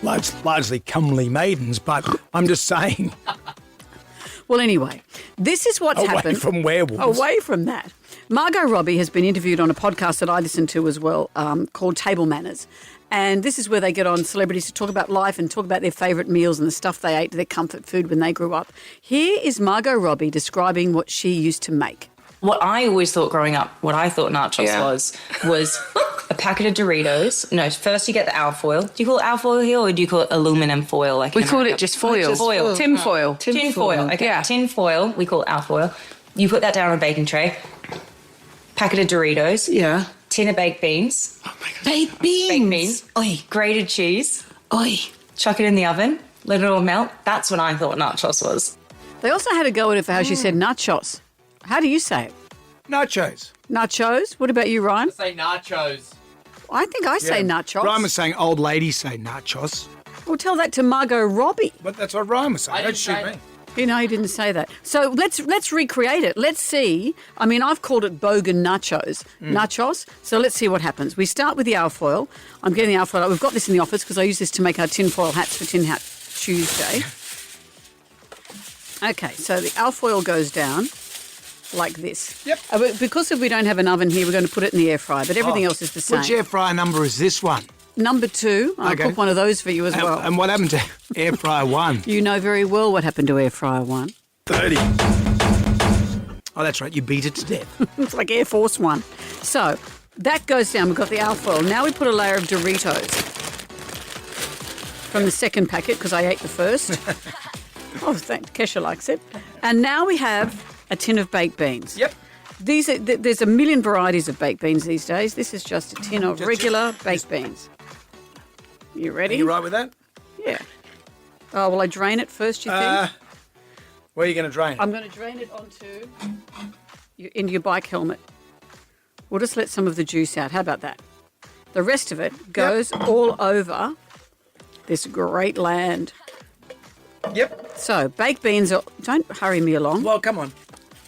largely comely maidens, but I'm just saying. Well, anyway, this is what's happened. Away from werewolves. Away from that. Margot Robbie has been interviewed on a podcast that I listen to as well called Table Manners. And this is where they get on celebrities to talk about life and talk about their favourite meals and the stuff they ate, their comfort food when they grew up. Here is Margot Robbie describing what she used to make. What I always thought growing up, what I thought nachos was a packet of Doritos. No, first you get the alfoil. Do you call it alfoil here or do you call it aluminum foil? We called it just foil. Just foil. Tin foil. Tin foil. Okay. Yeah. Tin foil. We call it alfoil. You put that down on a baking tray. Packet of Doritos. Yeah. Tin of baked beans. Oh my God. Baked beans. Baked beans. Oi. Grated cheese. Oi. chuck it in the oven, let it all melt. That's what I thought nachos was. They also had a go at it for how she said nachos. How do you say it? Nachos. Nachos? What about you, Ryan? I say nachos. I think I say nachos. Ryan was saying old ladies say nachos. Well, tell that to Margot Robbie. But that's what Ryan was saying. I Don't didn't shoot say me. it. You know, he didn't say that. So let's recreate it. Let's see. I mean, I've called it bogan nachos. Nachos. So let's see what happens. We start with the alfoil. I'm getting the alfoil. We've got this in the office because I use this to make our tinfoil hats for Tin Hat Tuesday. Okay, so the alfoil goes down like this. Yep. Because if we don't have an oven here, we're going to put it in the air fryer, but everything else is the same. Which air fryer number is this one? Number 2. I'll cook one of those for you as well. And what happened to air fryer 1? You know very well what happened to air fryer 1. 30. Oh, that's right. You beat it to death. It's like Air Force 1. So that goes down. We've got the alfoil. Now we put a layer of Doritos from the second packet because I ate the first. Oh, thanks. Kesha likes it. And now we have a tin of baked beans. Yep. There's a million varieties of baked beans these days. This is just a tin of regular baked beans. You ready? Are you right with that? Yeah. Oh, will I drain it first, you think? Where are you going to drain it? I'm going to drain it onto into your bike helmet. We'll just let some of the juice out. How about that? The rest of it goes all over this great land. Yep. So, baked beans are... Don't hurry me along. Well, come on.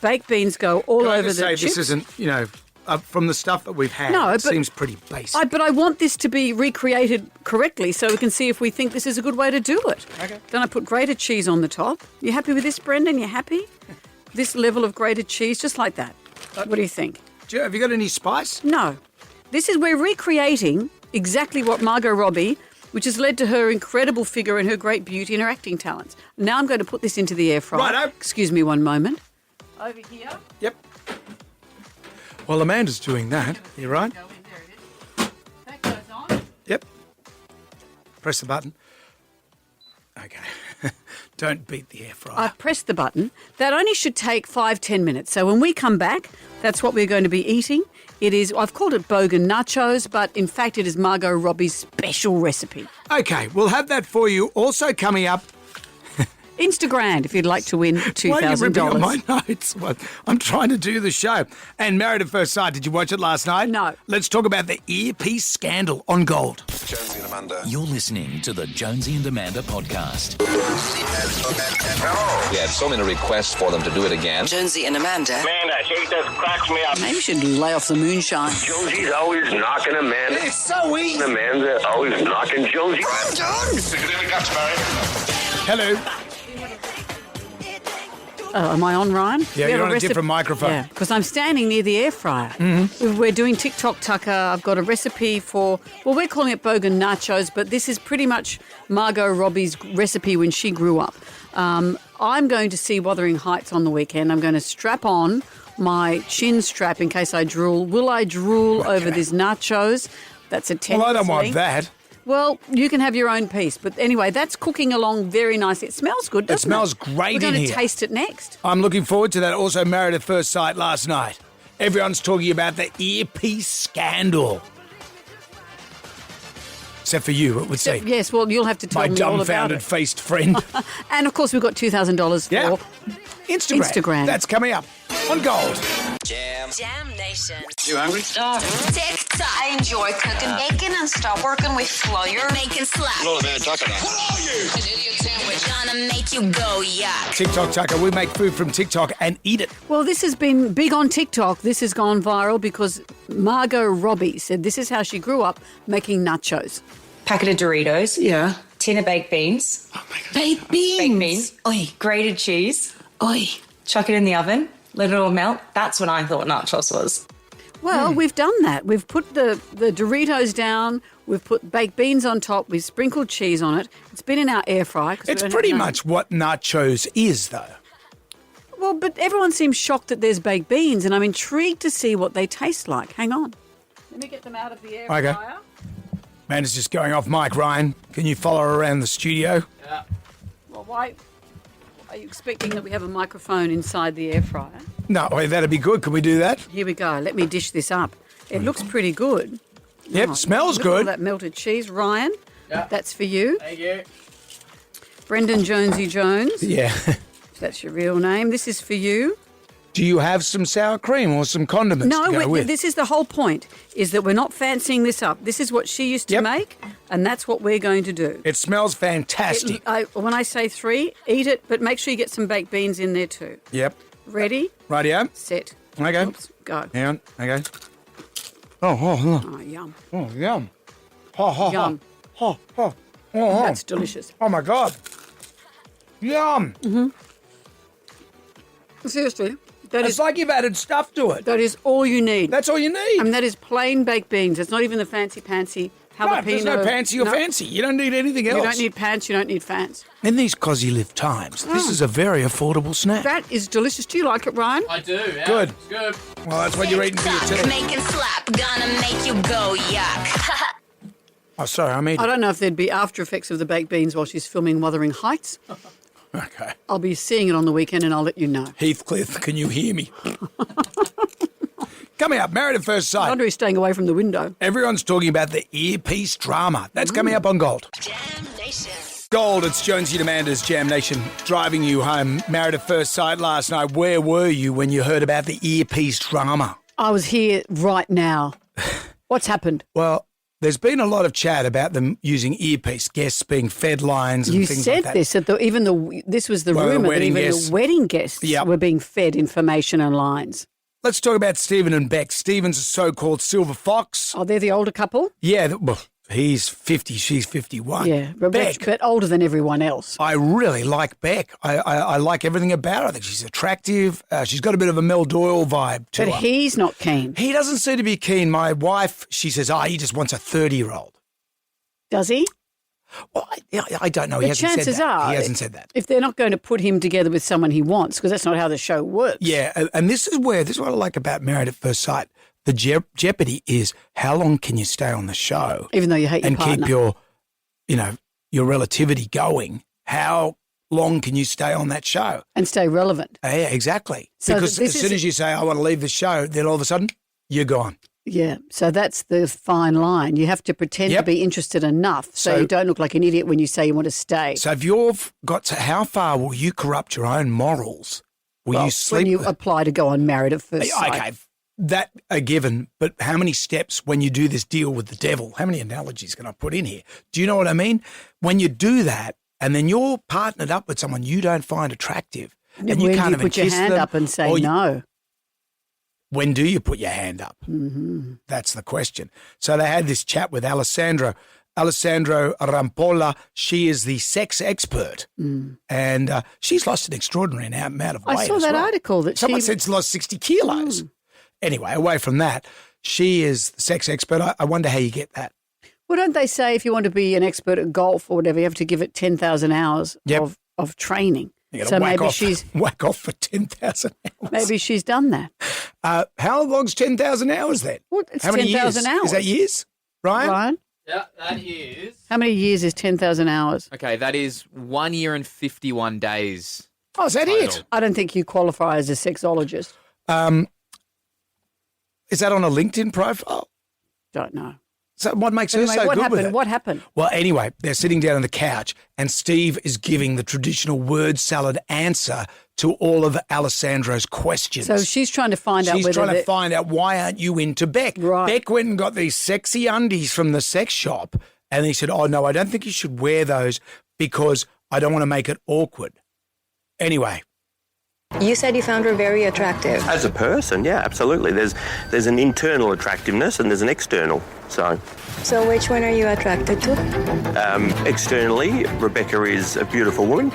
Baked beans go all Can I over just the say chips. this isn't, from the stuff that we've had, No, it but- seems pretty basic. But I want this to be recreated correctly so we can see if we think this is a good way to do it. Okay. Then I put grated cheese on the top. You happy with this, Brendan? You happy? This level of grated cheese, just like that. What do you think? Have you got any spice? No. We're recreating exactly what Margot Robbie, which has led to her incredible figure and her great beauty and her acting talents. Now I'm going to put this into the air fryer. Righto. Excuse me one moment. Over here. Yep. Well, Amanda's doing that. You right? That goes on. Yep. Press the button. Okay. Don't beat the air fryer. I've pressed the button. That only should take 5-10 minutes. So when we come back, that's what we're going to be eating. I've called it bogan nachos, but in fact it is Margot Robbie's special recipe. Okay, we'll have that for you. Also coming up... Instagram, if you'd like to win $2,000. Why are you ripping on my notes? Well, I'm trying to do the show. And Married at First Sight, did you watch it last night? No. Let's talk about the earpiece scandal on Gold. Jonesy and Amanda. You're listening to the Jonesy and Amanda podcast. We had so many requests for them to do it again. Jonesy and Amanda. Man, that shit just cracks me up. Maybe we should lay off the moonshine. Jonesy's always knocking Amanda. It's so easy. Amanda always knocking Jonesy. I'm done. Hello. Oh, am I on, Ryan? Yeah, We have you're on a recipe- different microphone. Yeah, because I'm standing near the air fryer. Mm-hmm. We're doing TikTok Tucker. I've got a recipe for, well, we're calling it bogan nachos, but this is pretty much Margot Robbie's recipe when she grew up. I'm going to see Wuthering Heights on the weekend. I'm going to strap on my chin strap in case I drool. Will I drool over these nachos? That's a 10. Well, I don't want that. Well, you can have your own piece. But anyway, that's cooking along very nicely. It smells good, doesn't it? smells great We're going in to here. taste it next. I'm looking forward to that. Also, Married at First Sight last night. Everyone's talking about the earpiece scandal. Except for you, it would seem. Yes, well, you'll have to tell My me all about dumbfounded it. faced friend. And, of course, we've got $2,000 for Yeah. Instagram. That's coming up on Gold. Jam Nation. You hungry? TikTok. I enjoy cooking bacon and stop working with flour. Making slap. Hello, man. Talking about. An idiot sandwich. Gonna make you go yuck. TikTok Tucker. We make food from TikTok and eat it. Well, this has been big on TikTok. This has gone viral because Margot Robbie said this is how she grew up making nachos. Packet of Doritos. Yeah. Tin of baked beans. Baked beans. Baked beans. Oi. Grated cheese. Oi. Chuck it in the oven. Let it all melt. That's what I thought nachos was. Well, we've done that. We've put the Doritos down. We've put baked beans on top. We've sprinkled cheese on it. It's been in our air fryer. It's pretty much what nachos is, though. Well, but everyone seems shocked that there's baked beans, and I'm intrigued to see what they taste like. Hang on. Let me get them out of the air Okay. fryer. Man's just going off mic, Ryan. Can you follow her around the studio? Yeah. Well, why are you expecting that we have a microphone inside the air fryer? No, wait, that'd be good. Can we do that? Here we go. Let me dish this up. It looks pretty good. Yep, Oh, smells look at all good. that melted cheese. Ryan, Yeah. That's for you. Thank you. Brendan Jonesy Jones. Yeah. That's your real name. This is for you. Do you have some sour cream or some condiments to go with? This is the whole point, is that we're not fancying this up. This is what she used to make, and that's what we're going to do. It smells fantastic. When I say 3, eat it, but make sure you get some baked beans in there too. Yep. Ready? Rightio. Set. Okay. Oops, go. Hang on. Okay. Oh, yum. Oh, yum. Oh, Yum. That's delicious. Oh, my God. Yum. Mm-hmm. Seriously. It's like you've added stuff to it. That is all you need. That's all you need. I mean, that is plain baked beans. It's not even the fancy jalapeno. No, there's no fancy or fancy. You don't need anything else. You don't need pants. You don't need fans. In these cosy live times, this is a very affordable snack. That is delicious. Do you like it, Ryan? I do, yeah. Good. It's good. Well, that's what you're eating for your tea. Make and slap, gonna make you go yuck. Oh, sorry, I'm eating. I don't know if there'd be after effects of the baked beans while she's filming Wuthering Heights. Okay. I'll be seeing it on the weekend and I'll let you know. Heathcliff, can you hear me? Coming up, Married at First Sight. Andrew's staying away from the window. Everyone's talking about the earpiece drama. That's coming up on Gold. Gold, it's Jonesy and Amanda's Jam Nation driving you home. Married at First Sight last night. Where were you when you heard about the earpiece drama? I was here right now. What's happened? Well, there's been a lot of chat about them using earpiece, guests being fed lines and You things said like that. this, that this was the Well, the rumour that wedding even guests. the wedding guests Yep. were being fed information and lines. Let's talk about Stephen and Beck. Stephen's a so-called silver fox. Oh, they're the older couple? Yeah, well, he's 50, she's 51. Yeah, but older than everyone else. I really like Beck. I like everything about her. I think she's attractive. She's got a bit of a Mel Doyle vibe to But her. he's not keen. He doesn't seem to be keen. My wife, she says, he just wants a 30-year-old. Does he? Well, I don't know. The He hasn't said chances that. are, He hasn't said that. if they're not going to put him together with someone he wants, because that's not how the show works. Yeah, and this is what I like about Married at First Sight. The jeopardy is how long can you stay on the show, even though you hate your and partner. keep your relativity going. How long can you stay on that show and stay relevant? Yeah, exactly. So because as soon as you say I want to leave the show, then all of a sudden you're gone. Yeah, so that's the fine line. You have to pretend to be interested enough so you don't look like an idiot when you say you want to stay. So if you've got to, how far will you corrupt your own morals? Will you sleep? When you apply to go on Married at First Sight. Okay, that a given, but how many steps when you do this deal with the devil? How many analogies can I put in here? Do you know what I mean? When you do that and then you're partnered up with someone you don't find attractive and you when can't you even put your kiss hand them, up and say or no. When do you put your hand up? Mm-hmm. That's the question. So they had this chat with Alessandro Rampolla. She is the sex expert, and she's lost an extraordinary amount of weight. I saw that article that someone said she's lost 60 kilos. Anyway, away from that, she is the sex expert. I wonder how you get that. Well, don't they say if you want to be an expert at golf or whatever, you have to give it 10,000 hours of training? So maybe she's whack off for 10,000 hours. Maybe she's done that. How long's 10,000 hours then? Well, it's how many 10,000 years? hours. Is that years, Ryan? Yeah, that is. How many years is 10,000 hours? Okay, that is 1 year and 51 days. Oh, is that it? I don't think you qualify as a sexologist. Is that on a LinkedIn profile? Don't know. So what makes her so what good happened? with it? What happened? Well, anyway, they're sitting down on the couch and Steve is giving the traditional word salad answer to all of Alessandro's questions. So she's trying to find out She's whether trying to find out why aren't you into Beck? Right. Beck went and got these sexy undies from the sex shop and he said, oh, no, I don't think you should wear those because I don't want to make it awkward. Anyway. You said you found her very attractive. As a person, yeah, absolutely. There's an internal attractiveness and there's an external. So which one are you attracted to? Externally, Rebecca is a beautiful woman.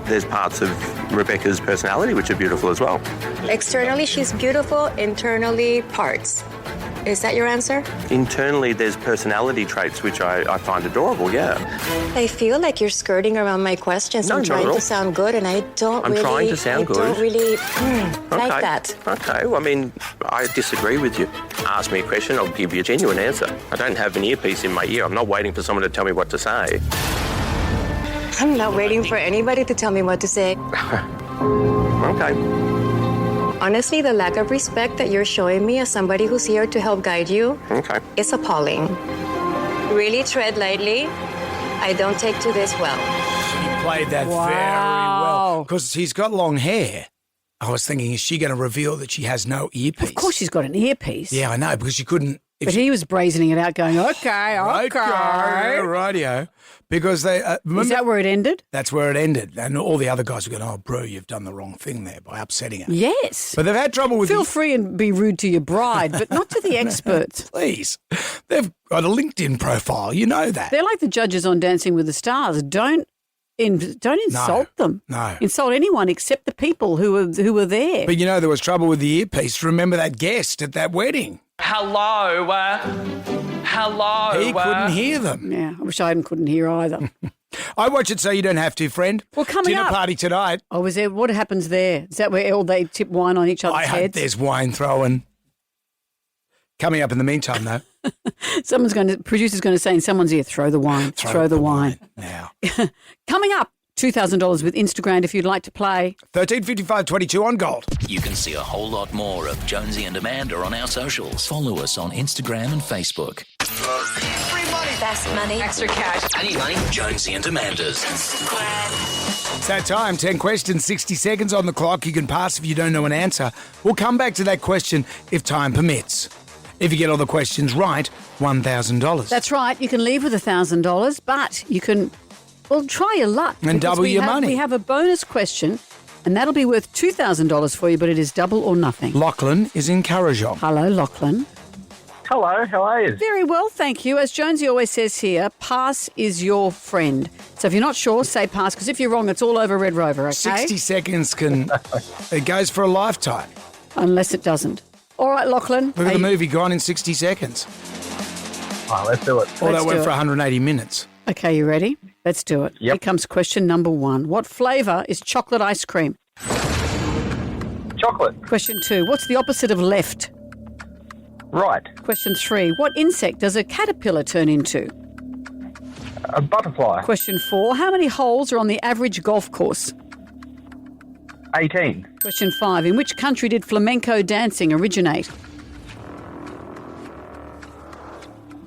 There's parts of Rebecca's personality which are beautiful as well. Externally, she's beautiful. Internally, parts. Is that your answer? Internally, there's personality traits which I find adorable, yeah. I feel like you're skirting around my questions. No, I'm not trying at all. to sound good, and I don't I'm really... trying to sound good. I don't really like that. Okay, well, I mean, I disagree with you. Ask me a question, I'll give you a genuine answer. I don't have an earpiece in my ear. I'm not waiting for someone to tell me what to say. I'm not waiting for anybody to tell me what to say. Okay. Honestly, the lack of respect that you're showing me as somebody who's here to help guide you Okay. is appalling. really tread lightly. I don't take to this well. She played that very well because she's got long hair. I was thinking, is she going to reveal that she has no earpiece? Of course she's got an earpiece. Yeah, I know, because she couldn't. But he was brazening it out, going, okay. Radio. Because they... Is that where it ended? That's where it ended. And all the other guys were going, oh, bro, you've done the wrong thing there by upsetting her. Yes. But they've had trouble with... Feel free and be rude to your bride, but not to the experts. Please. They've got a LinkedIn profile. You know that. They're like the judges on Dancing with the Stars. Don't insult them. No. Insult anyone except the people who were there. But, you know, there was trouble with the earpiece. Remember that guest at that wedding? Hello. He couldn't hear them. Yeah, I wish I couldn't hear either. I watch it so you don't have to, friend. Well, coming Dinner up. party tonight. Oh, is there? What happens there? Is that where all they tip wine on each other's I hope heads? there's wine throwing. Coming up in the meantime, though. Producer's going to say in someone's ear, throw the wine, throw the wine. Now. Coming up, $2,000 with Instagram if you'd like to play. 135522 on Gold. You can see a whole lot more of Jonesy and Amanda on our socials. Follow us on Instagram and Facebook. Free money. Fast money. Extra cash. I need money. Jonesy and Amanda's. It's that time. 10 questions, 60 seconds on the clock. You can pass if you don't know an answer. We'll come back to that question if time permits. If you get all the questions right, $1,000. That's right. You can leave with $1,000, but you can, well, try your luck. And double your money. We have a bonus question, and that'll be worth $2,000 for you, but it is double or nothing. Lachlan is in Currajong. Hello, Lachlan. Hello, how are you? Very well, thank you. As Jonesy always says here, pass is your friend. So if you're not sure, say pass, because if you're wrong, it's all over Red Rover, okay? 60 seconds it goes for a lifetime. Unless it doesn't. All right, Lachlan. Look at the movie Gone in 60 Seconds. Oh, let's do it. Or that went for 180 minutes. Okay, you ready? Let's do it. Yep. Here comes question number 1. What flavour is chocolate ice cream? Chocolate. Question 2. What's the opposite of left? Right. Question 3. What insect does a caterpillar turn into? A butterfly. Question 4. How many holes are on the average golf course? 18. Question 5. In which country did flamenco dancing originate?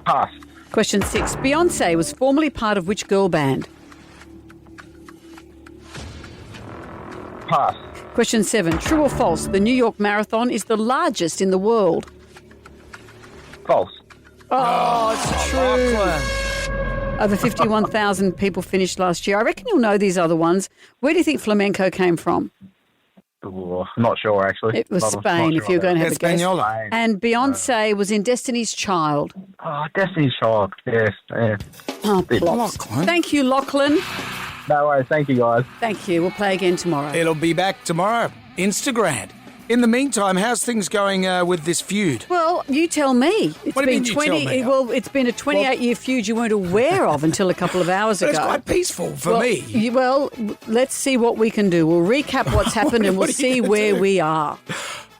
Pass. Question 6. Beyonce was formerly part of which girl band? Pass. Question 7. True or false? The New York Marathon is the largest in the world. False. Oh, it's true. Over 51,000 people finished last year. I reckon you'll know these other ones. Where do you think flamenco came from? Ooh, not sure, actually. It was Spain, if you're going to have a guess. Española. And Beyonce was in Destiny's Child. Oh, Destiny's Child. Yes. Yeah. Oh, plops. Thank you, Lachlan. No worries. Thank you, guys. Thank you. We'll play again tomorrow. It'll be back tomorrow. Instagram. In the meantime, how's things going with this feud? Well, you tell me. What do you mean you tell me? Well, it's been a 28-year feud you weren't aware of until a couple of hours But ago. it's quite peaceful for me. Well, let's see what we can do. We'll recap what's happened and we'll see where we are.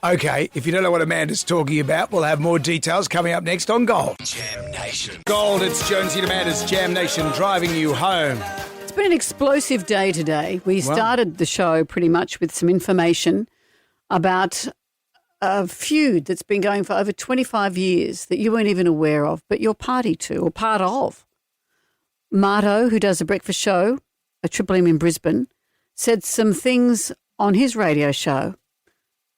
Okay, if you don't know what Amanda's talking about, we'll have more details coming up next on Gold. Jam Nation. Gold, it's Jonesy and Amanda's Jam Nation driving you home. It's been an explosive day today. We started the show pretty much with some information about a feud that's been going for over 25 years that you weren't even aware of, but you're party to or part of. Marto, who does the breakfast show at Triple M in Brisbane, said some things on his radio show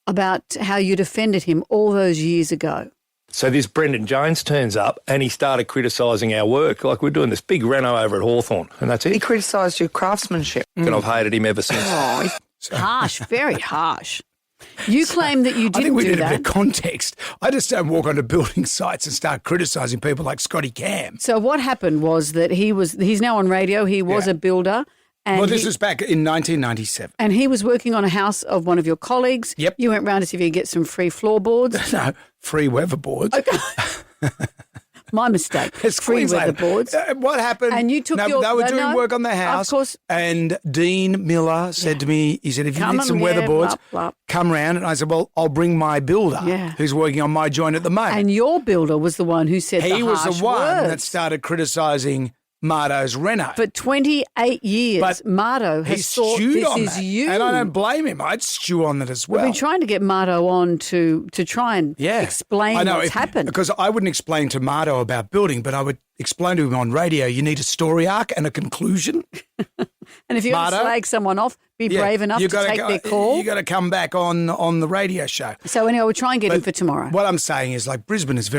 about how you defended him all those years ago. So this Brendan Jones turns up and he started criticising our work. Like we're doing this big reno over at Hawthorn, and that's it. He criticised your craftsmanship. And I've hated him ever since. Oh, harsh, very harsh. You claim that you didn't I think we do need a that. bit of context. I just don't walk onto building sites and start criticising people like Scotty Cam. So what happened was that he's now on radio. He was a builder. And Well, this was back in 1997. And he was working on a house of one of your colleagues. Yep. You went round to see if you could get some free floorboards. No, free weatherboards. Okay. My mistake. It's Free Queensland. weatherboards. What happened? And you took they your... were doing no, work on the house. Of course. And Dean Miller said to me, he said, if you Come need some on, yeah, weatherboards, blah, blah. come round. And I said, well, I'll bring my builder who's working on my joint at the moment. And your builder was the one who said He was harsh the one words. that started criticising Marto's Renault. For 28 years, But Marto has He's thought stewed this on is that, you. and I don't blame him. I'd stew on that as well. We've been trying to get Marto on to try and explain I know, what's happened. Because I wouldn't explain to Marto about building, but I would explain to him on radio, you need a story arc and a conclusion. And if you want to Marto, slag someone off, be brave enough to take their call. You got to come back on the radio show. So anyway, we'll try and get him for tomorrow. What I'm saying is, like, Brisbane is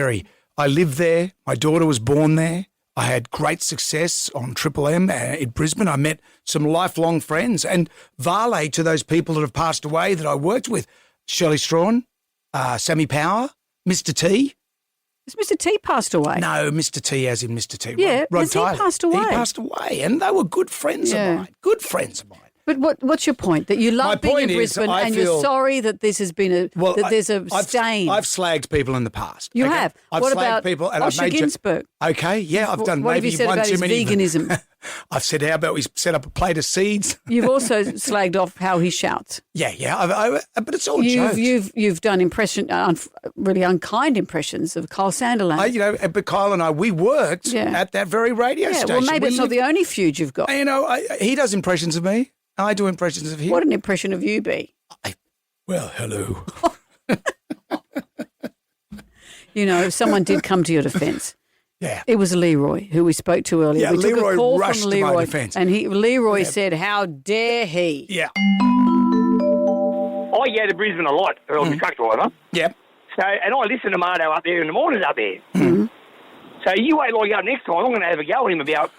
I live there. My daughter was born there. I had great success on Triple M in Brisbane. I met some lifelong friends, and Vale to those people that have passed away that I worked with. Shirley Strawn, Sammy Power, Mr. T. Has Mr. T passed away? No, Mr. T as in Mr. T. Yeah, Rod has he Tyler. passed away? He passed away, and they were good friends of mine. Good friends of mine. But what's your point? That you love being in Brisbane and you're sorry that this has been there's a stain. I've slagged people in the past. You have? I've What slagged about people and Osher I've made Ginsburg? Okay, yeah, I've done What have maybe you said one about too his many. veganism? I've said, how about we set up a plate of seeds? You've also slagged off how he shouts. Yeah, but it's all jokes. You've done really unkind impressions of Kyle Sandilands. But Kyle and I, we worked at that very radio station. Well, maybe it's not the only feud you've got. He does impressions of me. I do impressions of him. What an impression of you be? Well, hello. If someone did come to your defence. Yeah. It was Leroy, who we spoke to earlier. Yeah, we took Leroy a call rushed from to my Leroy, defence. and Leroy said, how dare he? Yeah. I go to Brisbane a lot. I'm a truck driver. Yep. So, and I listen to Marto up there in the mornings up there. Mm-hmm. So you wait till I go next time. I'm going to have a go at him about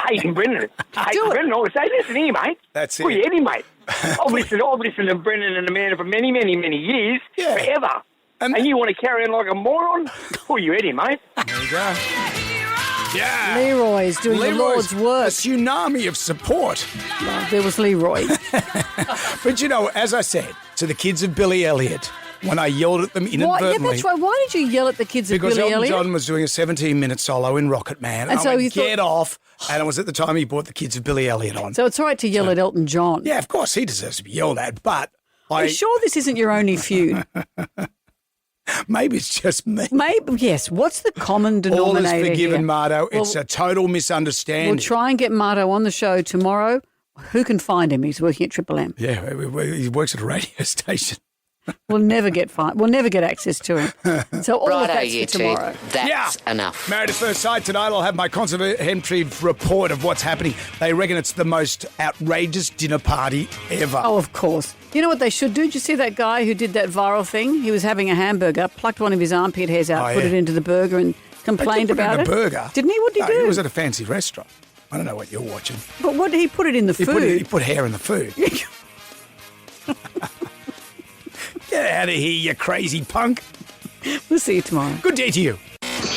hating Brendan. Hating Brendan. I'll say, listen here, mate. That's it. Put your head in, mate. I've listened to Brendan and Amanda for many, many, many years. Yeah. Forever. And you want to carry on like a moron? Put your head in, mate. There you go. Yeah. Leroy is doing the Lord's work. A tsunami of support. Well, there was Leroy. But, as I said to the kids of Billy Elliot, when I yelled at them inadvertently. Yeah, that's right. Why did you yell at the kids of Billy Elton Elliot? John was doing a 17-minute solo in Rocket Man. And so I went, you thought, get off. And it was at the time he brought the kids of Billy Elliot on. So it's all right to yell at Elton John. Yeah, of course, he deserves to be yelled at, but Are you sure this isn't your only feud? Maybe it's just me. Maybe, yes. What's the common denominator All is forgiven, here? Marto. It's a total misunderstanding. We'll try and get Marto on the show tomorrow. Who can find him? He's working at Triple M. Yeah, he works at a radio station. We'll never get We'll never get access to him. So all of that's for tomorrow. That's enough. Married at First Sight tonight. I'll have my complimentary report of what's happening. They reckon it's the most outrageous dinner party ever. Oh, of course. You know what they should do? Did you see that guy who did that viral thing? He was having a hamburger, plucked one of his armpit hairs out, put it into the burger, and complained about it. A burger, didn't he? What did he do? He was at a fancy restaurant. I don't know what you're watching. But what did he put it in the food? He put hair in the food. Get out of here, you crazy punk. We'll see you tomorrow. Good day to you.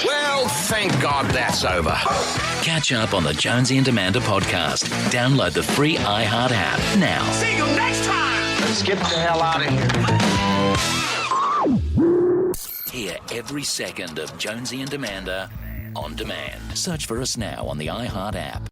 Well, thank God that's over. Catch up on the Jonesy and Amanda podcast. Download the free iHeart app now. See you next time. Let's get the hell out of here. Hear every second of Jonesy and Amanda on demand. Search for us now on the iHeart app.